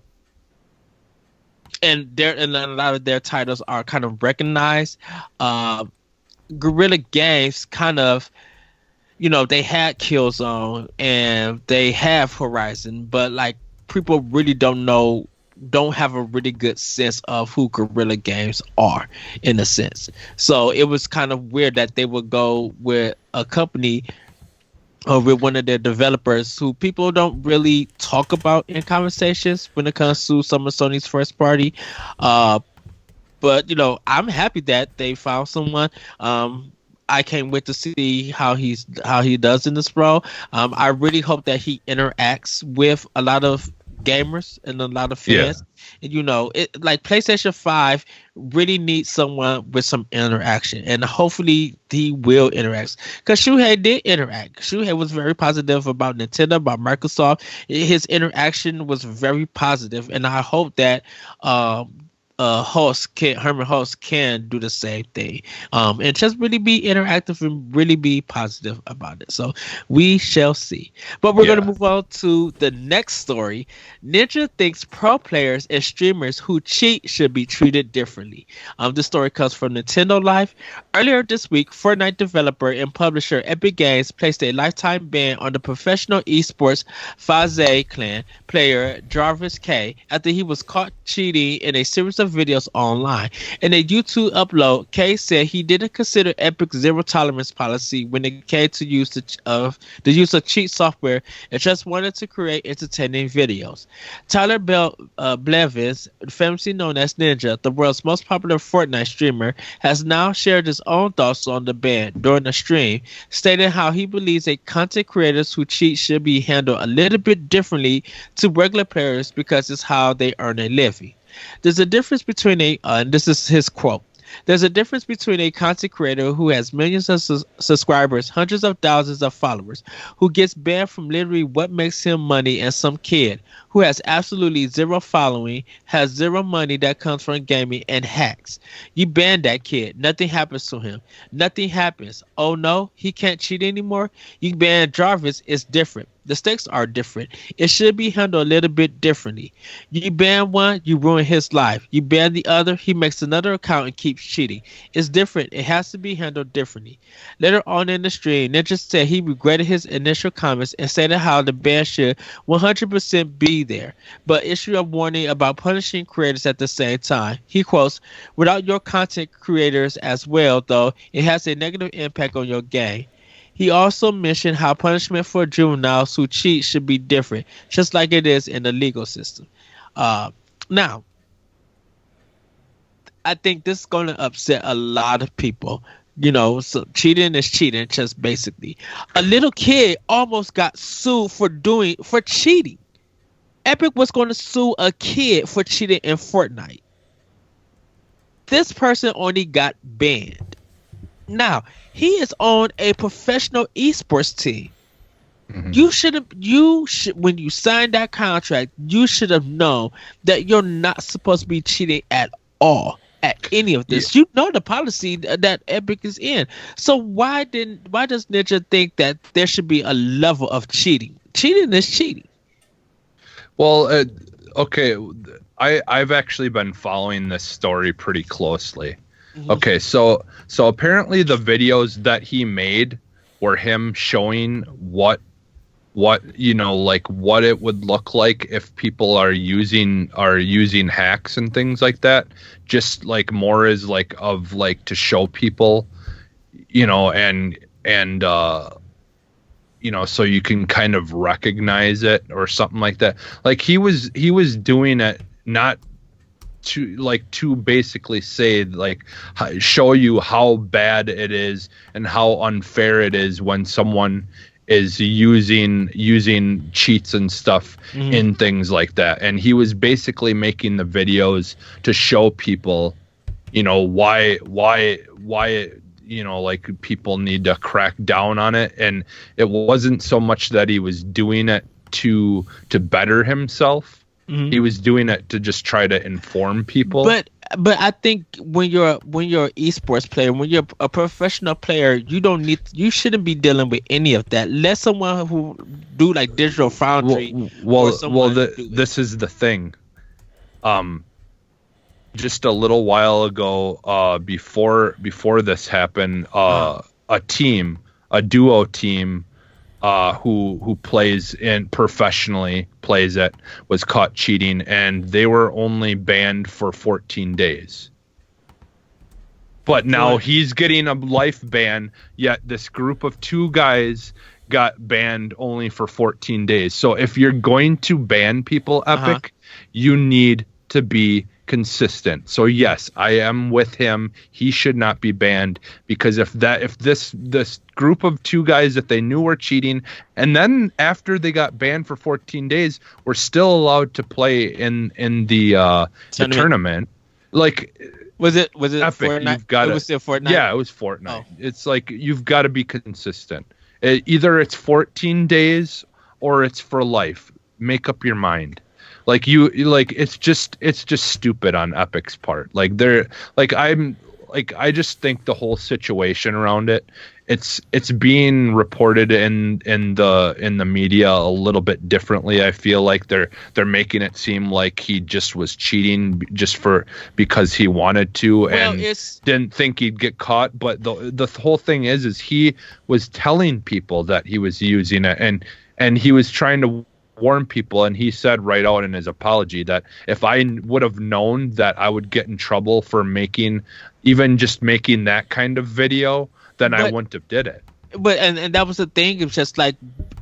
Speaker 1: a lot of their titles are kind of recognized. Guerrilla Games kind of, they had Killzone and they have Horizon, but like people really don't have a really good sense of who Guerrilla Games are in a sense. So it was kind of weird that they would go with a company or with one of their developers who people don't really talk about in conversations when it comes to some of Sony's first party. But I'm happy that they found someone. I can't wait to see how he does in this role. I really hope that he interacts with a lot of gamers and a lot of fans. And it like PlayStation 5 really needs someone with some interaction, and hopefully he will interact. Because Shuhei did interact. Shuhei was very positive about Nintendo, about Microsoft. His interaction was very positive, and I hope that Herman Hulse can do the same thing, and just really be interactive and really be positive about it. So we shall see. But we're going to move on to the next story. Ninja thinks pro players and streamers who cheat should be treated differently. This story comes from Nintendo Life. Earlier this week, Fortnite developer and publisher Epic Games placed a lifetime ban on the professional esports FaZe Clan player Jarvis K after he was caught cheating in a series of videos online. In a YouTube upload, K said he didn't consider Epic's zero tolerance policy when it came to the use of cheat software and just wanted to create entertaining videos. Tyler Blevins, famously known as Ninja, the world's most popular Fortnite streamer, has now shared his own thoughts on the ban during a stream, stating how he believes that content creators who cheat should be handled a little bit differently to regular players because it's how they earn a living. There's a difference between and this is his quote, there's a difference between a content creator who has millions of subscribers, hundreds of thousands of followers, who gets banned from literally what makes him money, and some kid who has absolutely zero following, has zero money that comes from gaming, and hacks. You ban that kid. Nothing happens to him. Nothing happens. Oh no, he can't cheat anymore? You ban Jarvis, it's different. The stakes are different. It should be handled a little bit differently. You ban one, you ruin his life. You ban the other, he makes another account and keeps cheating. It's different. It has to be handled differently. Later on in the stream, Ninja said he regretted his initial comments and stated how the ban should 100% be there, but issued a warning about punishing creators at the same time. He quotes, "Without your content creators as well, though, it has a negative impact on your game." He also mentioned how punishment for juveniles who cheat should be different, just like it is in the legal system. Now, I think this is going to upset a lot of people. You know, so cheating is cheating, just basically. A little kid almost got sued for cheating. Epic was going to sue a kid for cheating in Fortnite. This person only got banned. Now, he is on a professional esports team. Mm-hmm. When you signed that contract, you should have known that you're not supposed to be cheating at all at any of this. Yeah. You know the policy that Epic is in. So why does Ninja think that there should be a level of cheating? Cheating is cheating.
Speaker 4: Well, okay, I've actually been following this story pretty closely. Mm-hmm. Okay, so apparently the videos that he made were him showing what you know, like what it would look like if people are using hacks and things like that. Just like more as like of like to show people, you know, and you know, so you can kind of recognize it or something like that. Like he was doing it not to basically say, like, show you how bad it is and how unfair it is when someone is using cheats and stuff in things like that. And he was basically making the videos to show people, you know, why you know, like people need to crack down on it. And it wasn't so much that he was doing it to better himself. Mm-hmm. He was doing it to just try to inform people.
Speaker 1: But I think when you're an esports player, when you're a professional player, you shouldn't be dealing with any of that. Let someone who do like Digital Foundry.
Speaker 4: This is the thing. Just a little while ago, before this happened, a duo team, who plays professionally plays it, was caught cheating, and they were only banned for 14 days. But now he's getting a life ban, yet this group of two guys got banned only for 14 days. So if you're going to ban people, Epic, you need to be consistent. So yes, I am with him. He should not be banned, because if this group of two guys that they knew were cheating, and then after they got banned for 14 days, were still allowed to play in the tournament. Like,
Speaker 1: was it
Speaker 4: Epic,
Speaker 1: Fortnite? It was still Fortnite.
Speaker 4: Yeah, it was Fortnite. Oh. It's like you've got to be consistent. Either it's 14 days or it's for life. Make up your mind. Like like it's just stupid on Epic's part. Like they're like I just think the whole situation around it, it's being reported in the media a little bit differently. I feel like they're making it seem like he just was cheating just because he wanted to and didn't think he'd get caught. But the whole thing is he was telling people that he was using it, and he was trying to warn people, and he said right out in his apology that if I would have known that I would get in trouble for making that kind of video, then I wouldn't have did it.
Speaker 1: But and that was the thing. It's just like,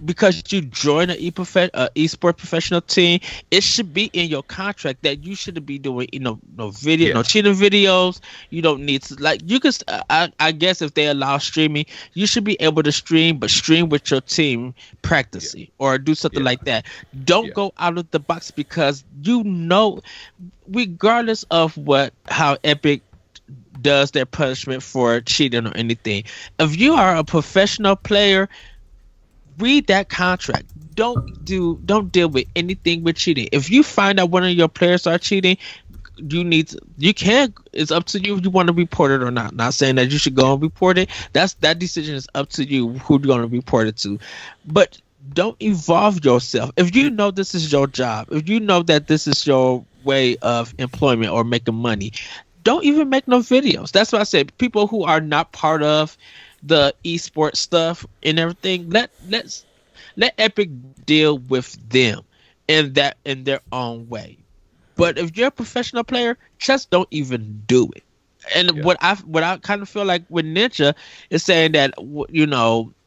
Speaker 1: because you join an esport professional team, it should be in your contract that you shouldn't be doing no video, no cheating videos. You don't need to, like, you could I guess if they allow streaming, you should be able to stream, but stream with your team practicing or do something like that. Don't go out of the box, because regardless of how Epic does their punishment for cheating or anything, if you are a professional player, read that contract. Don't deal with anything with cheating. If you find out one of your players are cheating, it's up to you if you want to report it or not. Not saying that you should go and report it. That decision is up to you who you're going to report it to. But don't involve yourself. If you know this is your job, if you know that this is your way of employment or making money, don't even make no videos. That's what I said. People who are not part of the esports stuff and everything, let Epic deal with them in their own way. But if you're a professional player, just don't even do it. And what I kind of feel like with Ninja is saying that,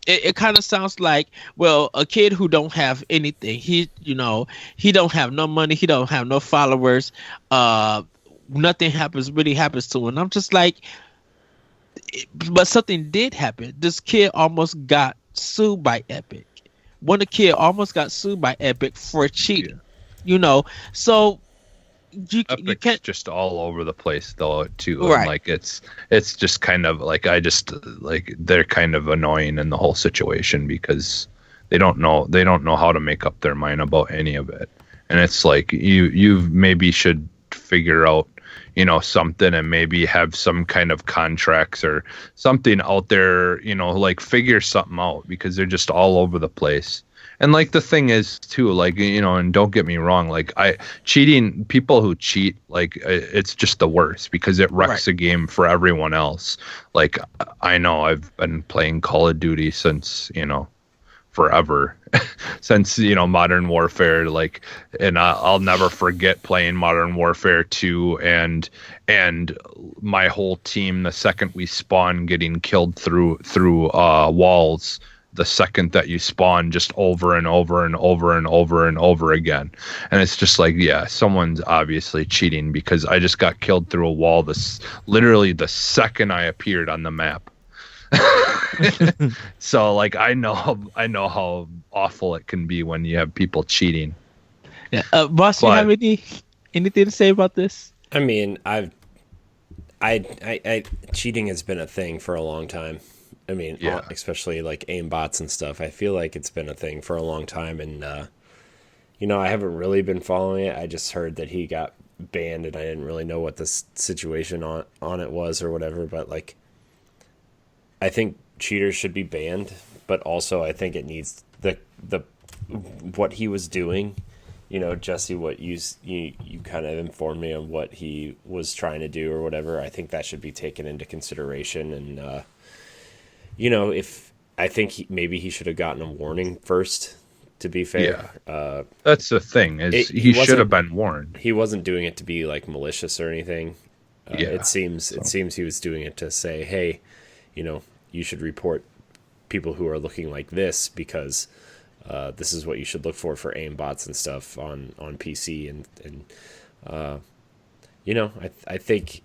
Speaker 1: it kind of sounds like, well, a kid who don't have anything, he don't have no money, he don't have no followers, nothing really happens to him. And I'm just like, but something did happen. This kid almost got sued by Epic. One kid almost got sued by Epic for cheating. So you can't,
Speaker 4: just all over the place though too.
Speaker 1: Right.
Speaker 4: And like it's just kind of like, they're kind of annoying in the whole situation, because they don't know how to make up their mind about any of it. And it's like you maybe should figure out something, and maybe have some kind of contracts or something out there, like figure something out, because they're just all over the place. And like the thing is too, like, and don't get me wrong, like people who cheat, like it's just the worst, because it wrecks the game for everyone else. Like I know I've been playing Call of Duty since, forever, since Modern Warfare, like, and I'll never forget playing Modern Warfare 2 and my whole team, the second we spawn, getting killed through walls the second that you spawn, just over and over and over and over and over again. And it's just like, someone's obviously cheating, because I just got killed through a wall literally the second I appeared on the map. So like I know how awful it can be when you have people cheating.
Speaker 1: Boss, you have anything to say about this?
Speaker 3: I mean, I cheating has been a thing for a long time. I mean, especially like aim bots and stuff. I feel like it's been a thing for a long time, and I haven't really been following it. I just heard that he got banned, and I didn't really know what the situation on it was or whatever. But like, I think cheaters should be banned, but also I think it needs the what he was doing. Jesse, what you kind of informed me on what he was trying to do or whatever. I think that should be taken into consideration, and if I think maybe he should have gotten a warning first. To be fair,
Speaker 4: that's the thing, is he should have been warned.
Speaker 3: He wasn't doing it to be like malicious or anything. It seems he was doing it to say, hey, you should report people who are looking like this, because this is what you should look for aim bots and stuff on PC, and I think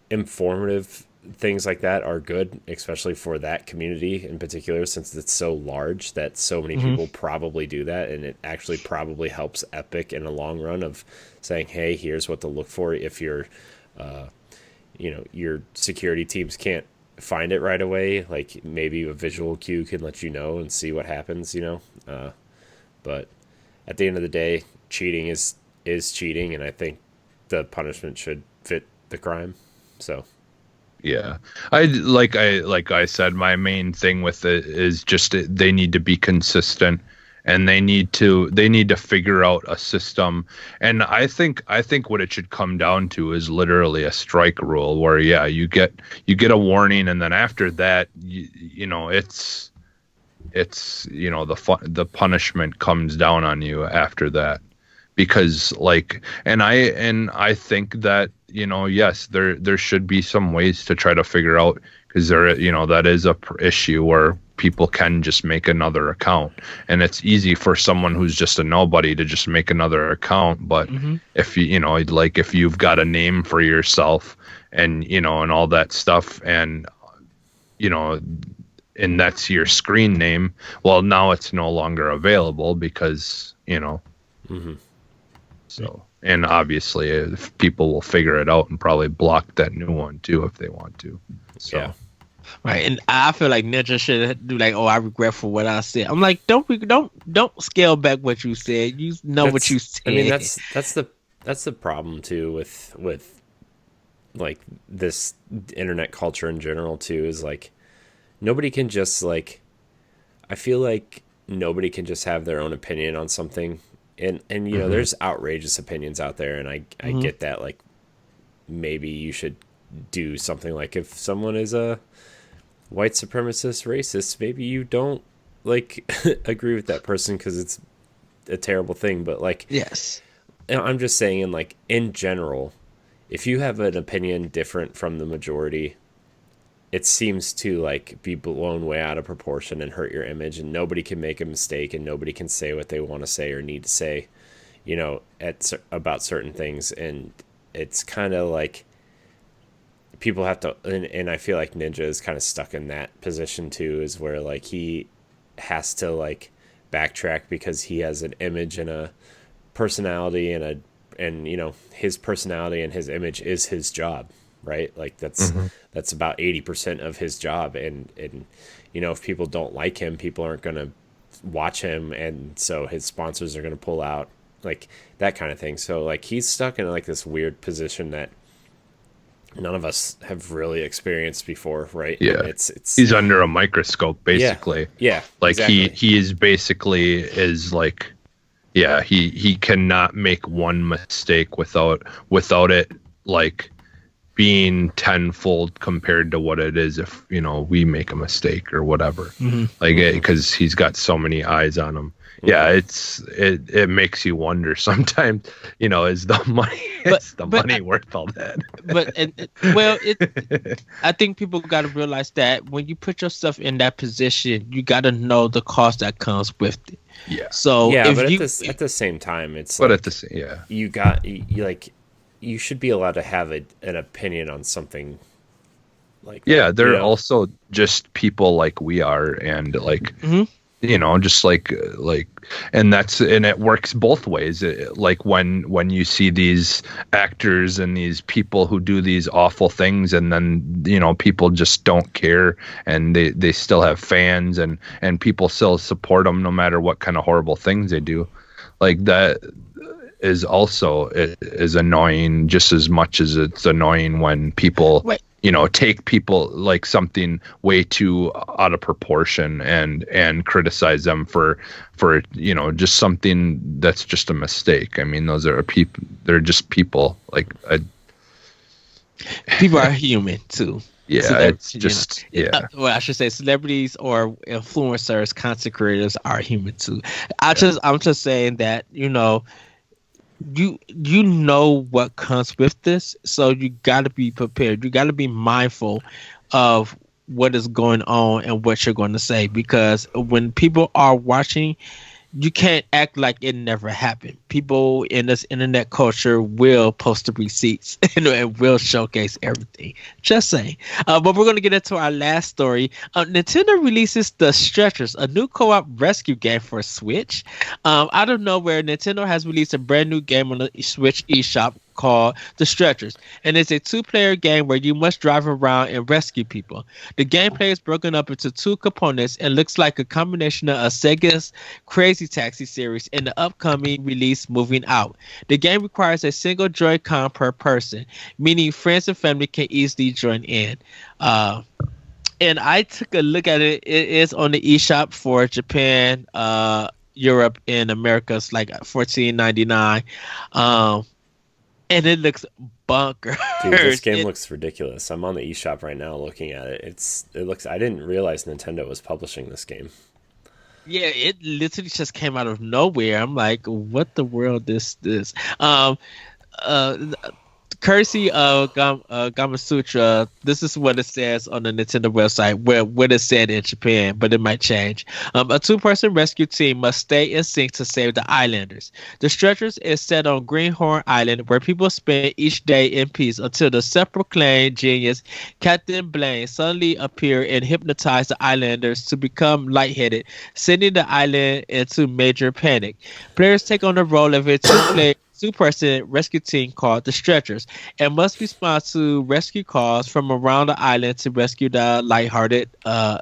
Speaker 3: informative things like that are good, especially for that community in particular, since it's so large that so many people probably do that, and it actually probably helps Epic in the long run of saying, hey, here's what to look for if your security teams can't find it right away. Like maybe a visual cue can let you know and see what happens, but at the end of the day, cheating is is cheating, and I think the punishment should fit the crime. So
Speaker 4: yeah, I said, my main thing with it is just they need to be consistent, and they need to figure out a system. And I think what it should come down to is literally a strike rule where, yeah, you get a warning, and then after that, you know, it's you know, the punishment comes down on you after that. Because and I think that, you know, yes, there should be some ways to try to figure out, because there, you know, that is a issue where people can just make another account, and it's easy for someone who's just a nobody to just make another account. But if you know, like, if you've got a name for yourself, and, you know, and all that stuff, and, you know, and that's your screen name, well, now it's no longer available because, you know. So, and obviously, if people will figure it out and probably block that new one too if they want to. So,
Speaker 3: yeah.
Speaker 1: Right, and I feel like Ninja should do like, oh, I regret for what I said. I'm like, don't scale back what you said. You know what you said.
Speaker 3: I mean, that's the problem too with like this internet culture in general too, is like nobody can just like, I feel like nobody can just have their own opinion on something. And you know, there's outrageous opinions out there, and I get that, like, maybe you should do something like, if someone is a white supremacist racist, maybe you don't like agree with that person because it's a terrible thing. But like,
Speaker 1: yes,
Speaker 3: I'm just saying, like, in general, if you have an opinion different from the majority, it seems to like be blown way out of proportion and hurt your image, and nobody can make a mistake, and nobody can say what they want to say or need to say, you know, about certain things. And it's kind of like people have to, and I feel like Ninja is kind of stuck in that position too, is where like he has to like backtrack because he has an image and a personality, and you know, his personality and his image is his job. Right, like that's about 80% of his job, and you know, if people don't like him, people aren't going to watch him, and so his sponsors are going to pull out, like that kind of thing. So like he's stuck in like this weird position that none of us have really experienced before, right?
Speaker 4: Yeah,
Speaker 3: it's
Speaker 4: he's under a microscope basically.
Speaker 3: Yeah,
Speaker 4: like
Speaker 3: exactly.
Speaker 4: he is basically is like, yeah, he cannot make one mistake without it like being tenfold compared to what it is if, you know, we make a mistake or whatever. Like, because he's got so many eyes on him. Yeah, it makes you wonder sometimes, you know, is the money worth all that?
Speaker 1: I think people got to realize that when you put yourself in that position, you got to know the cost that comes with it.
Speaker 4: Yeah.
Speaker 1: So
Speaker 3: yeah,
Speaker 1: if
Speaker 3: but at the same time, it's
Speaker 4: but
Speaker 3: like,
Speaker 4: at the same, yeah,
Speaker 3: you like, you should be allowed to have an opinion on something like
Speaker 4: yeah,
Speaker 3: that,
Speaker 4: they're
Speaker 3: you know?
Speaker 4: also just people like we are, and like you know, just like and it works both ways. Like when you see these actors and these people who do these awful things, and then, you know, people just don't care, and they still have fans, and people still support them no matter what kind of horrible things they do. Like that is also is annoying just as much as it's annoying when people, you know, take people like something way too out of proportion and criticize them for, you know, just something that's just a mistake. I mean, those are people, they're just people. Like
Speaker 1: people are human too.
Speaker 4: Yeah, it's just,
Speaker 1: you know, well, I should say celebrities or influencers, content creators are human too. I'm just saying that, you know, you know what comes with this, so you got to be prepared. You got to be mindful of what is going on and what you're going to say, because when people are watching, you can't act like it never happened. People in this internet culture will post the receipts and will showcase everything. Just saying. But we're going to get into our last story. Nintendo releases The Stretchers, a new co-op rescue game for Switch. Out of nowhere, Nintendo has released a brand new game on the Switch eShop called The Stretchers, and it's a two-player game where you must drive around and rescue people. The gameplay is broken up into two components and looks like a combination of Sega's Crazy Taxi series and the upcoming release Moving Out. The game requires a single Joy-Con per person, meaning friends and family can easily join in. And I took a look at it. It is on the eShop for Japan, Europe, and America. It's like $14.99. And it looks bonkers.
Speaker 3: Dude, this game looks ridiculous. I'm on the eShop right now looking at it. It looks. I didn't realize Nintendo was publishing this game.
Speaker 1: Yeah, it literally just came out of nowhere. I'm like, what the world is this? Courtesy of Gamasutra, this is what it says on the Nintendo website, what it said in Japan, but it might change. A two-person rescue team must stay in sync to save the islanders. The Stretchers is set on Greenhorn Island, where people spend each day in peace until the self-proclaimed genius Captain Blaine suddenly appear and hypnotize the islanders to become lightheaded, sending the island into major panic. Players take on the role of a two-person rescue team called the Stretchers and must respond to rescue calls from around the island to rescue the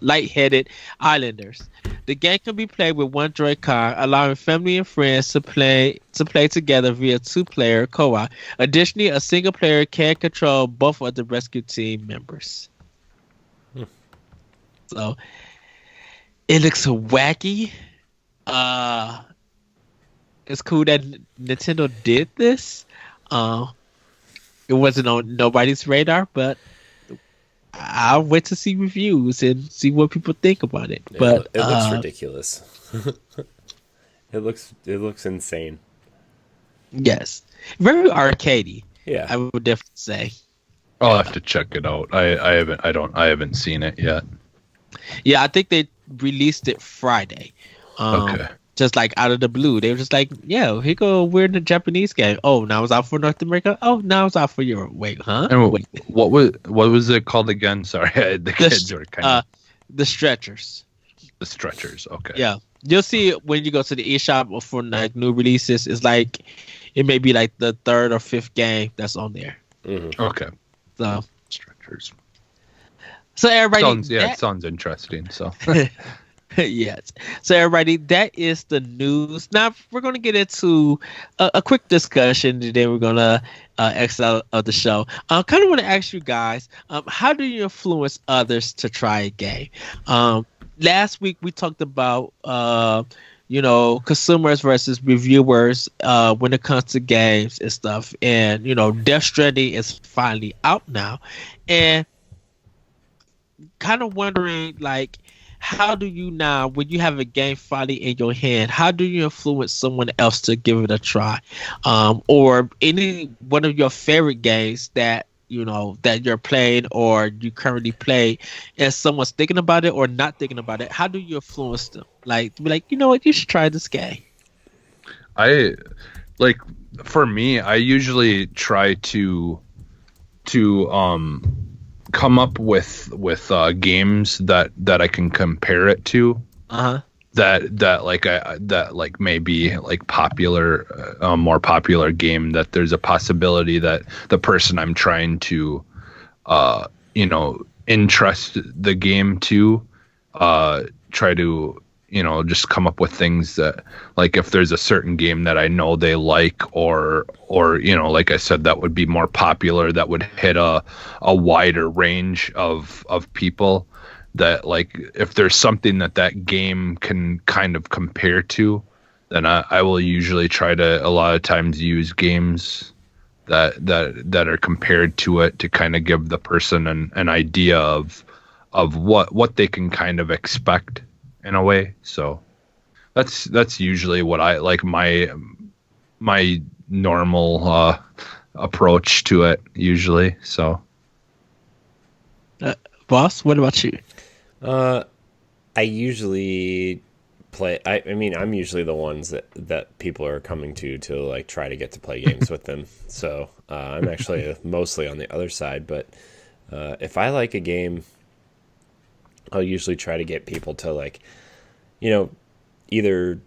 Speaker 1: lightheaded islanders. The game can be played with one Joy-Con, allowing family and friends to play together via two-player co-op. Additionally, a single player can control both of the rescue team members. So it looks wacky. It's cool that Nintendo did this. It wasn't on nobody's radar, but I'll wait to see reviews and see what people think about it. But
Speaker 3: it looks ridiculous. It looks insane.
Speaker 1: Yes, very arcadey.
Speaker 3: Yeah,
Speaker 1: I would definitely say.
Speaker 4: I'll have to check it out. I haven't seen it yet.
Speaker 1: Yeah, I think they released it Friday.
Speaker 4: Okay.
Speaker 1: Just like out of the blue, they were just like, "Yeah, here go. We're in the Japanese game. Oh, now it's out for North America. Oh, now it's out for Europe. Wait, huh?
Speaker 4: And
Speaker 1: Wait.
Speaker 4: what was it called again? Sorry, the kids are kind of
Speaker 1: the Stretchers.
Speaker 4: The Stretchers. Okay.
Speaker 1: Yeah, you'll see when you go to the eShop for like new releases. It's like it may be like the third or fifth game that's on there.
Speaker 3: Mm-hmm.
Speaker 4: Okay.
Speaker 1: So
Speaker 4: Stretchers.
Speaker 1: So everybody,
Speaker 4: it sounds interesting. So.
Speaker 1: Yes. So everybody, that is the news. Now we're going to get into a quick discussion, and then we're going to exit out of the show. I kind of want to ask you guys, how do you influence others to try a game? Last week we talked about consumers versus reviewers when it comes to games and stuff. And Death Stranding is finally out now, and kind of wondering like, how do you now, when you have a game finally in your hand, how do you influence someone else to give it a try? Or any one of your favorite games that that you're playing or you currently play, and someone's thinking about it or not thinking about it, how do you influence them? Like, be like, you know what, you should try this game.
Speaker 4: For me, I usually try to come up with games that I can compare it to. That may be like popular, a more popular game that there's a possibility that the person I'm trying to interest the game to try to just come up with things that, like, if there's a certain game that I know they like, or like I said, that would be more popular, that would hit a wider range of people, that, like, if there's something that game can kind of compare to, then I will usually try to a lot of times use games that are compared to it to kind of give the person an idea of what they can kind of expect in a way. So that's usually what I like, my normal approach to it usually. So
Speaker 1: Boss, what about you?
Speaker 3: I usually play. I mean, I'm usually the ones that people are coming to like try to get to play games with them. So I'm actually mostly on the other side. But if I like a game, I'll usually try to get people to, like, either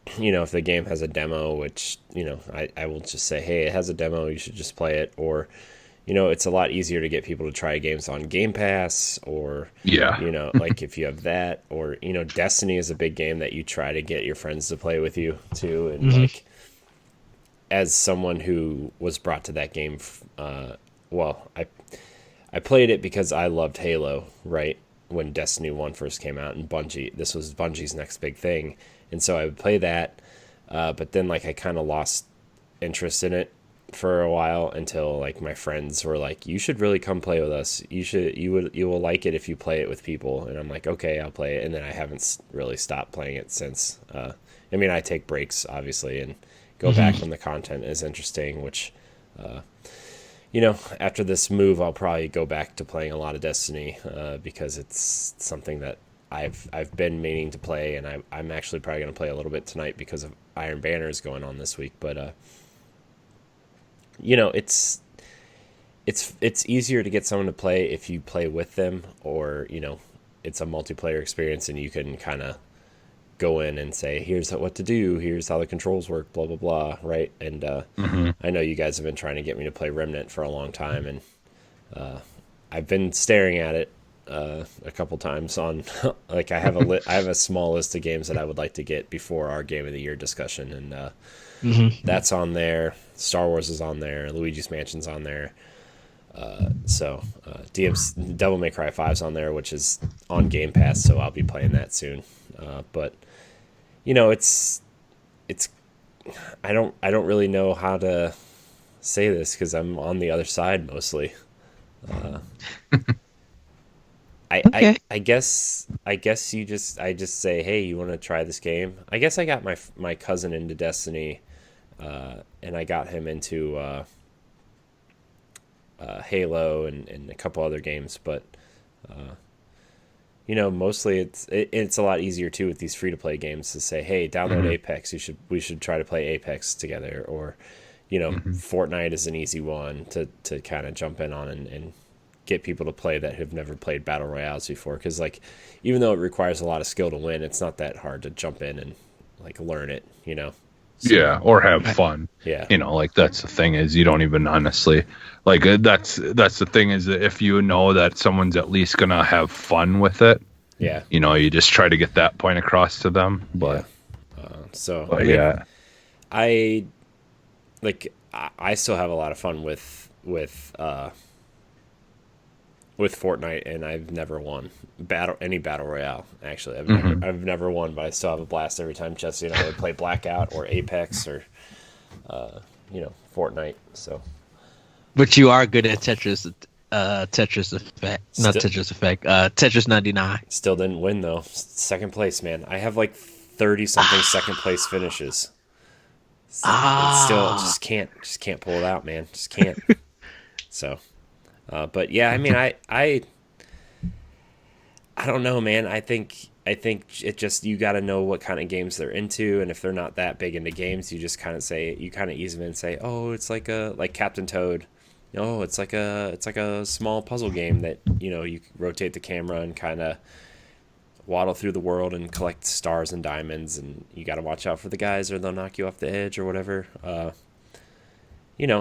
Speaker 3: if the game has a demo, which, I will just say, hey, it has a demo, you should just play it. Or, it's a lot easier to get people to try games on Game Pass, or, like if you have that, or, Destiny is a big game that you try to get your friends to play with you too. And like, as someone who was brought to that game, I played it because I loved Halo, right? When Destiny 1 first came out, and this was Bungie's next big thing. And so I would play that, but then like I kind of lost interest in it for a while until like my friends were like, "You should really come play with us. You will like it if you play it with people." And I'm like, "Okay, I'll play it." And then I haven't really stopped playing it since. I take breaks obviously and go back when the content is interesting, which, after this move, I'll probably go back to playing a lot of Destiny because it's something that I've been meaning to play, and I'm actually probably going to play a little bit tonight because of Iron Banners going on this week. But it's easier to get someone to play if you play with them, or it's a multiplayer experience and you can kind of go in and say, here's what to do, here's how the controls work, blah blah blah, right? And I know you guys have been trying to get me to play Remnant for a long time, and I've been staring at it a couple times on like I have a small list of games that I would like to get before our Game of the Year discussion, and that's on there. Star Wars is on there, Luigi's Mansion's on there, Devil May Cry 5's on there, which is on Game Pass, so I'll be playing that soon. But it's I don't really know how to say this because I'm on the other side mostly. I guess I just say, hey, you want to try this game? I guess I got my cousin into Destiny, and I got him into Halo and a couple other games, but mostly it's a lot easier too with these free to play games to say, hey, download Apex. We should try to play Apex together, or Fortnite is an easy one to kind of jump in on and get people to play that have never played battle royales before, because like even though it requires a lot of skill to win, it's not that hard to jump in and like learn it, So,
Speaker 4: yeah, or have fun.
Speaker 3: Yeah,
Speaker 4: like that's the thing, is you don't even honestly like that's the thing, is that if you know that someone's at least gonna have fun with it,
Speaker 3: yeah,
Speaker 4: you just try to get that point across to them. But
Speaker 3: I still have a lot of fun with Fortnite, and I've never won any battle royale. Actually, I've never won, but I still have a blast every time Jesse and I would play Blackout or Apex or Fortnite. So,
Speaker 1: but you are good at Tetris Effect, not Tetris Effect. Tetris 99.
Speaker 3: Still didn't win though. Second place, man. I have like 30 something second place finishes. Still just can't pull it out, man. Just can't. So. But yeah, I don't know, man. I think it just, you got to know what kind of games they're into, and if they're not that big into games, you just kind of ease them in and say, oh, it's like Captain Toad. Oh, it's like a small puzzle game that you rotate the camera and kind of waddle through the world and collect stars and diamonds, and you got to watch out for the guys or they'll knock you off the edge or whatever.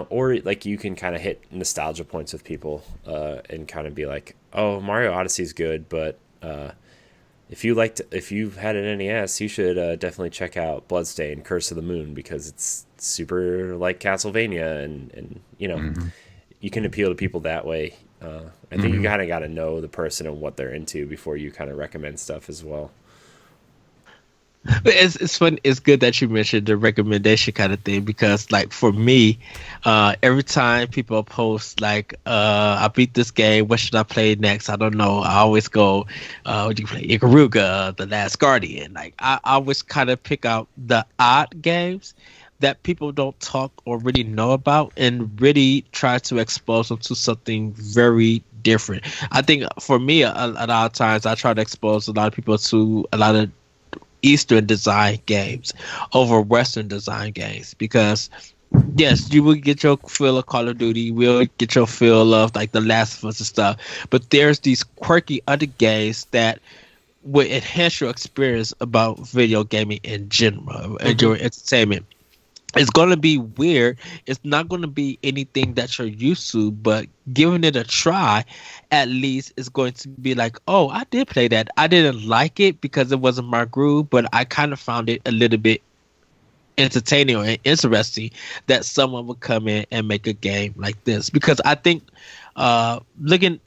Speaker 3: Or like you can kind of hit nostalgia points with people and kind of be like, oh, Mario Odyssey is good, but if you've had an NES, you should definitely check out Bloodstained: Curse of the Moon, because it's super like Castlevania, and you can appeal to people that way. I think you kind of got to know the person and what they're into before you kind of recommend stuff as well.
Speaker 1: It's fun. It's good that you mentioned the recommendation kind of thing, because like for me, every time people post like, I beat this game, what should I play next? I don't know. I always go, what do you play? Ikaruga, The Last Guardian. Like I always kind of pick out the odd games that people don't talk or really know about, and really try to expose them to something very different. I think for me, a lot of times I try to expose a lot of people to a lot of Eastern design games over Western design games, because yes, you will get your fill of Call of Duty, you will get your fill of like The Last of Us and stuff, but there's these quirky other games that will enhance your experience about video gaming in general and your entertainment. It's going to be weird. It's not going to be anything that you're used to, but giving it a try, at least is going to be like, oh, I did play that. I didn't like it because it wasn't my groove, but I kind of found it a little bit entertaining or interesting that someone would come in and make a game like this. Because I think looking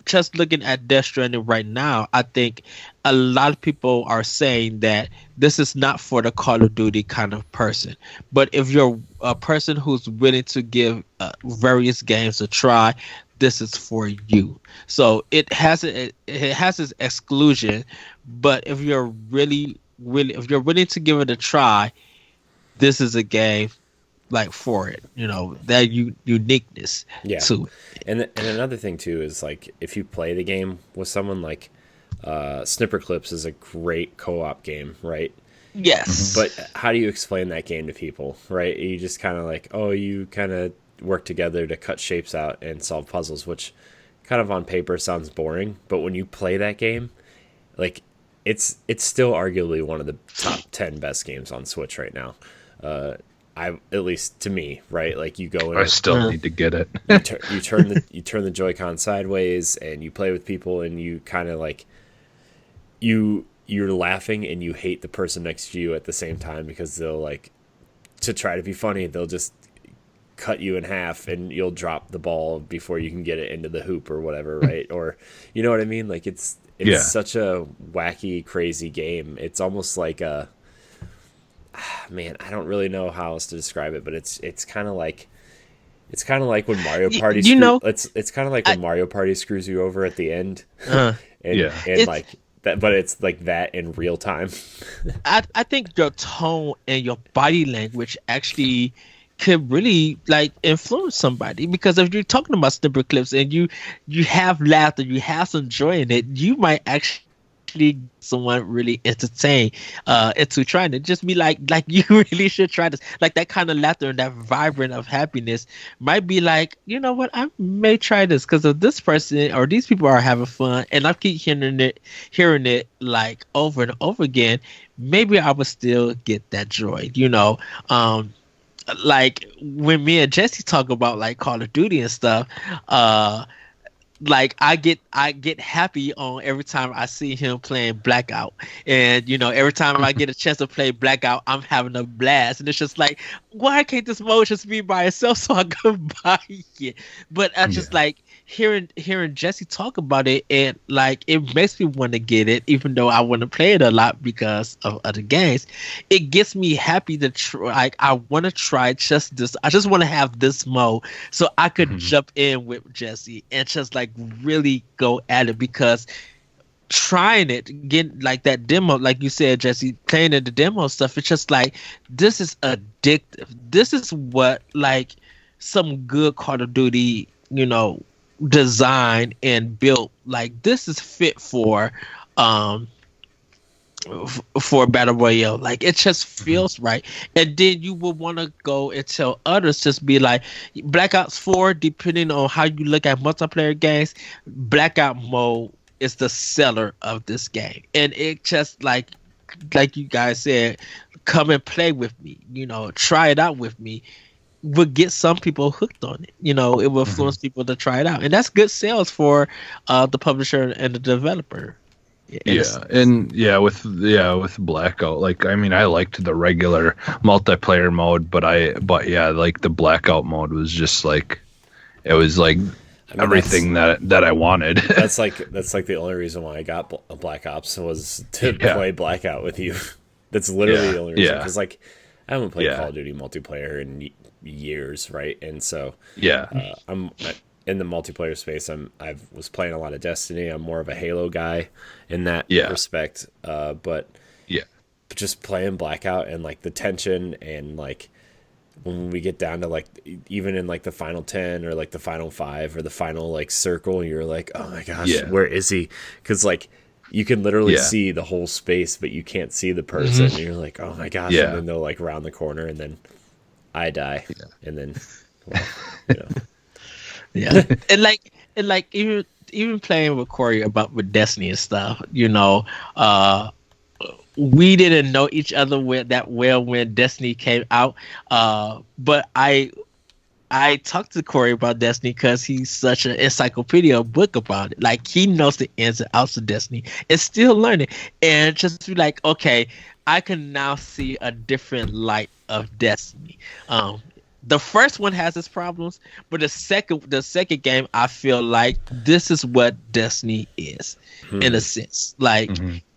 Speaker 1: at Death Stranding right now, I think a lot of people are saying that this is not for the Call of Duty kind of person. But if you're a person who's willing to give various games a try, this is for you. So it has its exclusion, but if you're willing to give it a try, this is a game like for it, that uniqueness to it.
Speaker 3: And another thing too is like if you play the game with someone, like Snipper Clips is a great co-op game, right?
Speaker 1: Yes.
Speaker 3: But how do you explain that game to people, right? You just kind of like, oh, you kind of work together to cut shapes out and solve puzzles, which kind of on paper sounds boring, but when you play that game, like it's still arguably one of the top 10 best games on Switch right now. At least to me, right? Like you go in,
Speaker 4: I still need to get it.
Speaker 3: you turn the Joy-Con sideways and you play with people, and you kind of like you're laughing and you hate the person next to you at the same time, because they'll, like, to try to be funny, they'll just cut you in half and you'll drop the ball before you can get it into the hoop or whatever, right? Or you know what I mean? Like it's such a wacky, crazy game. It's almost like a man, I don't really know how else to describe it, but it's kind of like when Mario Party it's kind of like when Mario Party screws you over at the end. And like that, but it's like that in real time.
Speaker 1: I think your tone and your body language actually could really like influence somebody, because if you're talking about Snipper Clips and you have laughter, you have some joy in it, you might actually get someone really entertained into trying to just be like you really should try this. Like that kind of laughter and that vibrant of happiness might be like, you know what, I may try this because of this person or these people are having fun, and I keep hearing it like over and over again. Maybe I would still get that joy, like when me and Jesse talk about like Call of Duty and stuff, like I get happy on every time I see him playing Blackout, and every time I get a chance to play Blackout, I'm having a blast, and it's just like, why can't this mode just be by itself so I can buy it? But I just like hearing Jesse talk about it, and like it makes me want to get it, even though I want to play it a lot because of other games. It gets me happy to try. Like I want to try just this. I just want to have this mode so I could jump in with Jesse and just like really go at it, because trying it, getting like that demo, like you said, Jesse, playing the demo stuff, it's just like, this is addictive. This is what like some good Call of Duty, design and built. Like this is fit for Battle Royale. Like it just feels right. And then you would want to go and tell others, just be like, Black Ops 4, depending on how you look at multiplayer games, Blackout mode is the seller of this game. And it just like you guys said, come and play with me, try it out with me, would get some people hooked on it. It will influence people to try it out, and that's good sales for the publisher and the developer. With Blackout, like, I mean, I liked the regular multiplayer mode, but like the Blackout mode was just like, it was like everything that I wanted.
Speaker 3: That's like the only reason why I got Black Ops was to play Blackout with you. That's literally the only reason, because like I haven't played Call of Duty multiplayer in years, right? And so I'm in the multiplayer space. I was playing a lot of Destiny. I'm more of a Halo guy in that respect, but just playing Blackout and like the tension, and like when we get down to like even in like the final 10 or like the final 5 or the final like circle, you're like, oh my gosh, where is he? Because like you can literally see the whole space, but you can't see the person. And you're like, oh my gosh, and then they'll like round the corner, and then I die, and then and like even
Speaker 1: even playing with Corey with Destiny and stuff, we didn't know each other that well when Destiny came out. But I talked to Corey about Destiny because he's such an encyclopedia book about it. Like, he knows the ins and outs of Destiny and still learning. And just be like, okay, I can now see a different light of Destiny. The first one has its problems, but the second game, I feel like this is what Destiny is, in a sense. Like,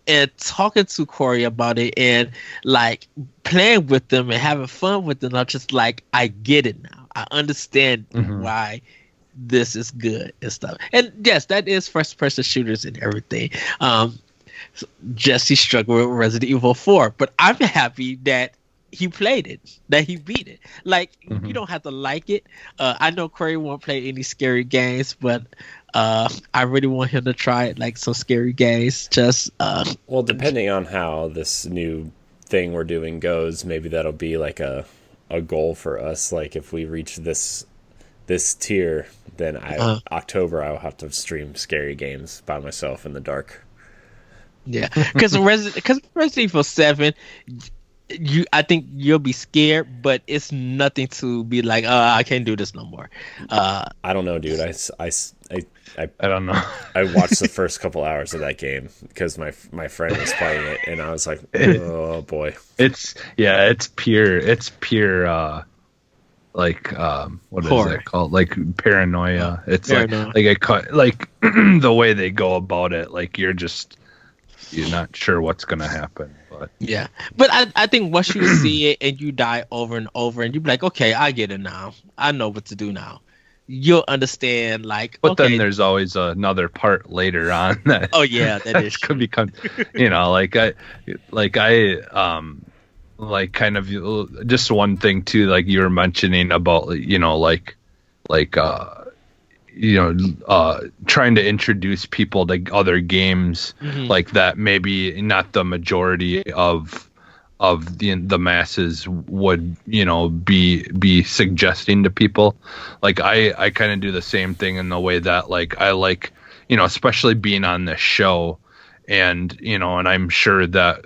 Speaker 1: and talking to Corey about it and like playing with them and having fun with them, I'm just like, I get it now. I understand why this is good and stuff. And yes, that is first person shooters and everything. Jesse struggled with Resident Evil 4, but I'm happy that he played it, that he beat it. Like, you don't have to like it. I know Corey won't play any scary games, but I really want him to try it, like some scary games. Just
Speaker 3: well, depending on how this new thing we're doing goes, maybe that'll be like a goal for us. Like, if we reach this tier, then October I'll have to stream scary games by myself in the dark.
Speaker 1: Yeah, because Resident Evil 7, I think you'll be scared, but it's nothing to be like, I can't do this no more.
Speaker 3: I don't know, dude.
Speaker 4: I don't know.
Speaker 3: I watched the first couple hours of that game because my friend was playing it, and I was like, oh boy.
Speaker 4: It's pure like what
Speaker 1: horror.
Speaker 4: Is it called? Like paranoia. It's
Speaker 1: paranoia.
Speaker 4: like the way they go about it, like you're not sure what's gonna happen. But
Speaker 1: yeah, but I think once you see it and you die over and over, and you be like, okay, I get it now. I know what to do now. You'll understand, like.
Speaker 4: But
Speaker 1: okay,
Speaker 4: then there's always another part later on that.
Speaker 1: Oh yeah, that is
Speaker 4: could become, like kind of just one thing too, like you were mentioning about, trying to introduce people to other games like that. Maybe not the majority of the masses would, be suggesting to people. Like I kind of do the same thing in the way that, like, I like, especially being on this show, and and I'm sure that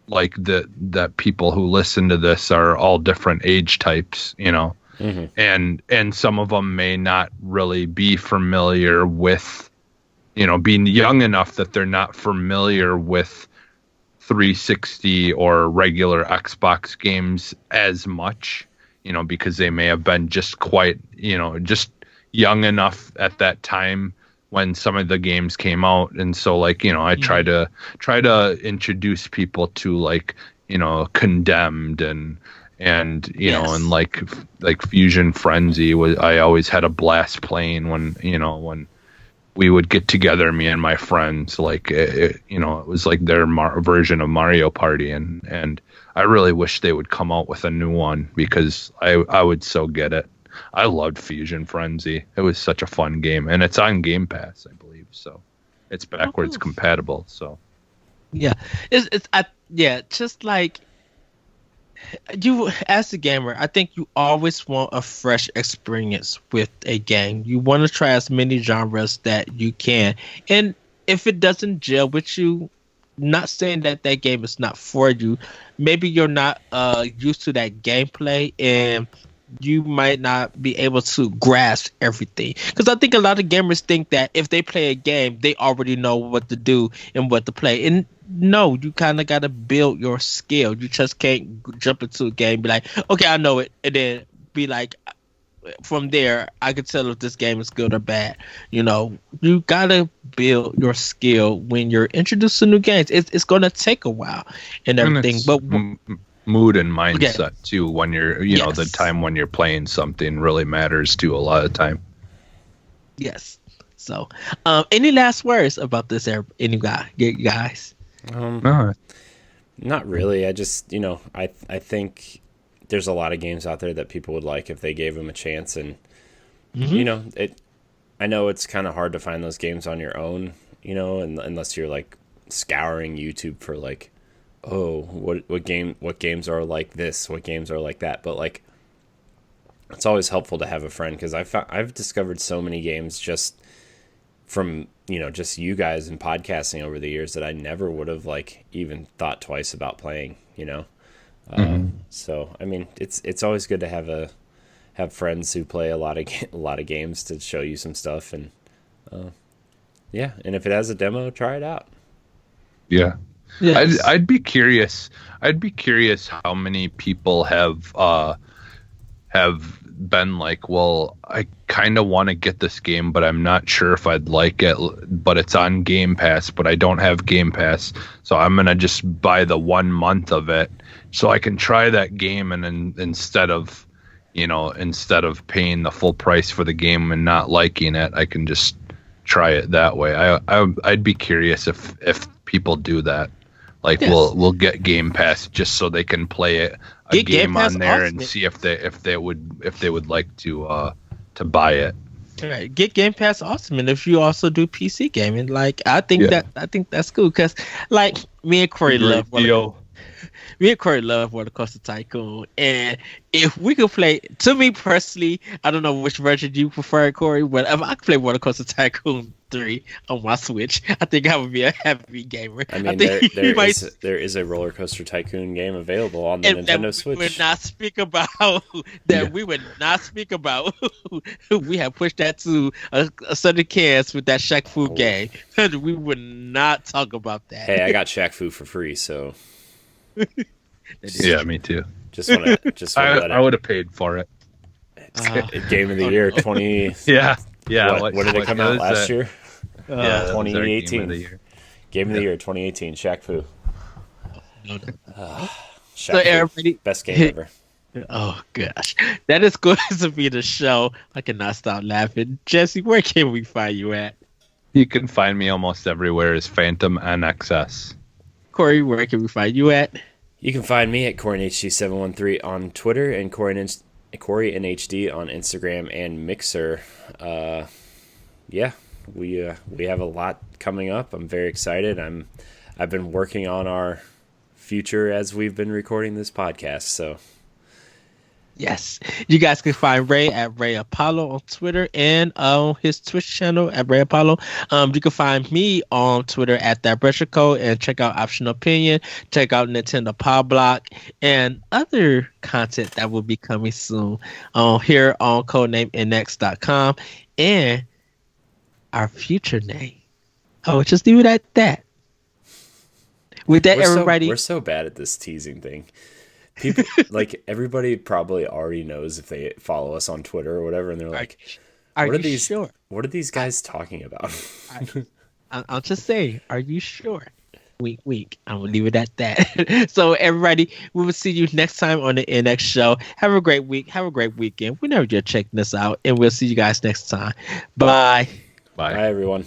Speaker 4: like that people who listen to this are all different age types, and some of them may not really be familiar with, being young enough that they're not familiar with 360 or regular Xbox games as much, because they may have been just quite, just young enough at that time when some of the games came out. And so, like, I try to introduce people to, like, Condemned and
Speaker 1: Yes.
Speaker 4: and like Fusion Frenzy I always had a blast playing when we would get together, me and my friends. Like, it was like their version of Mario Party, and I really wish they would come out with a new one, because I would so get it. I loved Fusion Frenzy. It was such a fun game, and it's on Game Pass, I believe. So it's backwards compatible. So
Speaker 1: yeah, just like you as a gamer, I think you always want a fresh experience with a game. You want to try as many genres that you can, and if it doesn't gel with you, not saying that game is not for you. Maybe you're not used to that gameplay, and you might not be able to grasp everything. Because I think a lot of gamers think that if they play a game, they already know what to do and what to play. And no, you kind of got to build your skill. You just can't jump into a game and be like, okay, I know it, and then be like, from there, I can tell if this game is good or bad. You got to build your skill when you're introduced to new games. It's going to take a while and everything. But
Speaker 4: mood and mindset too, when you're the time when you're playing something really matters too, a lot of time.
Speaker 1: Yes. So any last words about this, any guys?
Speaker 4: No.
Speaker 3: Not really. I just I think there's a lot of games out there that people would like if they gave them a chance, and I know it's kind of hard to find those games on your own, and unless you're like scouring YouTube for like, oh, what games are like this, what games are like that. But like, it's always helpful to have a friend, because I've discovered so many games just from just you guys and podcasting over the years that I never would have like even thought twice about playing. So I mean, it's always good to have friends who play a lot of games to show you some stuff, and yeah, and if it has a demo, try it out.
Speaker 4: Yeah.
Speaker 1: Yes.
Speaker 4: I'd be curious. I'd be curious how many people have been like, well, I kind of want to get this game, but I'm not sure if I'd like it, but it's on Game Pass, but I don't have Game Pass, so I'm going to just buy the 1 month of it so I can try that game, and then instead of paying the full price for the game and not liking it, I can just try it that way. I'd be curious if people do that. Like, yes. we'll get Game Pass just so they can play a game on there and see if they would like to buy it.
Speaker 1: All right, get Game Pass Ultimate if you also do PC gaming. Like, I think that's cool, because like me and Corey love Roller Coaster Tycoon, and if we could play, to me personally, I don't know which version you prefer, Corey, but if I could play Roller Coaster Tycoon 3 on my Switch, I think I would be a heavy gamer.
Speaker 3: I mean, there is a Roller Coaster Tycoon game available on the Nintendo Switch.
Speaker 1: We would not speak about that. We would not speak about. We have pushed that to a certain cast with that Shaq Fu game, and we would not talk about that.
Speaker 3: Hey, I got Shaq Fu for free, so.
Speaker 4: Yeah, me too.
Speaker 3: I
Speaker 4: would have paid for it.
Speaker 3: Game of the year 20.
Speaker 4: Yeah.
Speaker 3: What did it come out last year? 2018. Game of the year 2018. Shaq Fu.
Speaker 1: So everybody,
Speaker 3: best game ever.
Speaker 1: Oh gosh, that is going to be the show. I cannot stop laughing. Jesse, where can we find you at?
Speaker 4: You can find me almost everywhere as Phantom NXS.
Speaker 1: Corey, where can we find you at?
Speaker 3: You can find me at CoreyNHD713 on Twitter and CoreyNHD on Instagram and Mixer. Yeah, we have a lot coming up. I'm very excited. I've been working on our future as we've been recording this podcast. So.
Speaker 1: Yes, you guys can find Ray at Ray Apollo on Twitter and on his Twitch channel at Ray Apollo. You can find me on Twitter at That Pressure Code, and check out Optional Opinion, check out Nintendo Power Block, and other content that will be coming soon here on codenamemnx.com and our future name. Oh, just leave it at that. With that, everybody,
Speaker 3: we're so bad at this teasing thing. People, like, everybody probably already knows if they follow us on Twitter or whatever, and they're like,
Speaker 1: "Are you sure?
Speaker 3: What are these guys talking about?"
Speaker 1: I'll just say, "Are you sure?" Wink, wink. I'm gonna leave it at that. So, everybody, we will see you next time on the NX show. Have a great week. Have a great weekend. Whenever you're checking this out, and we'll see you guys next time. Bye.
Speaker 3: Bye, everyone.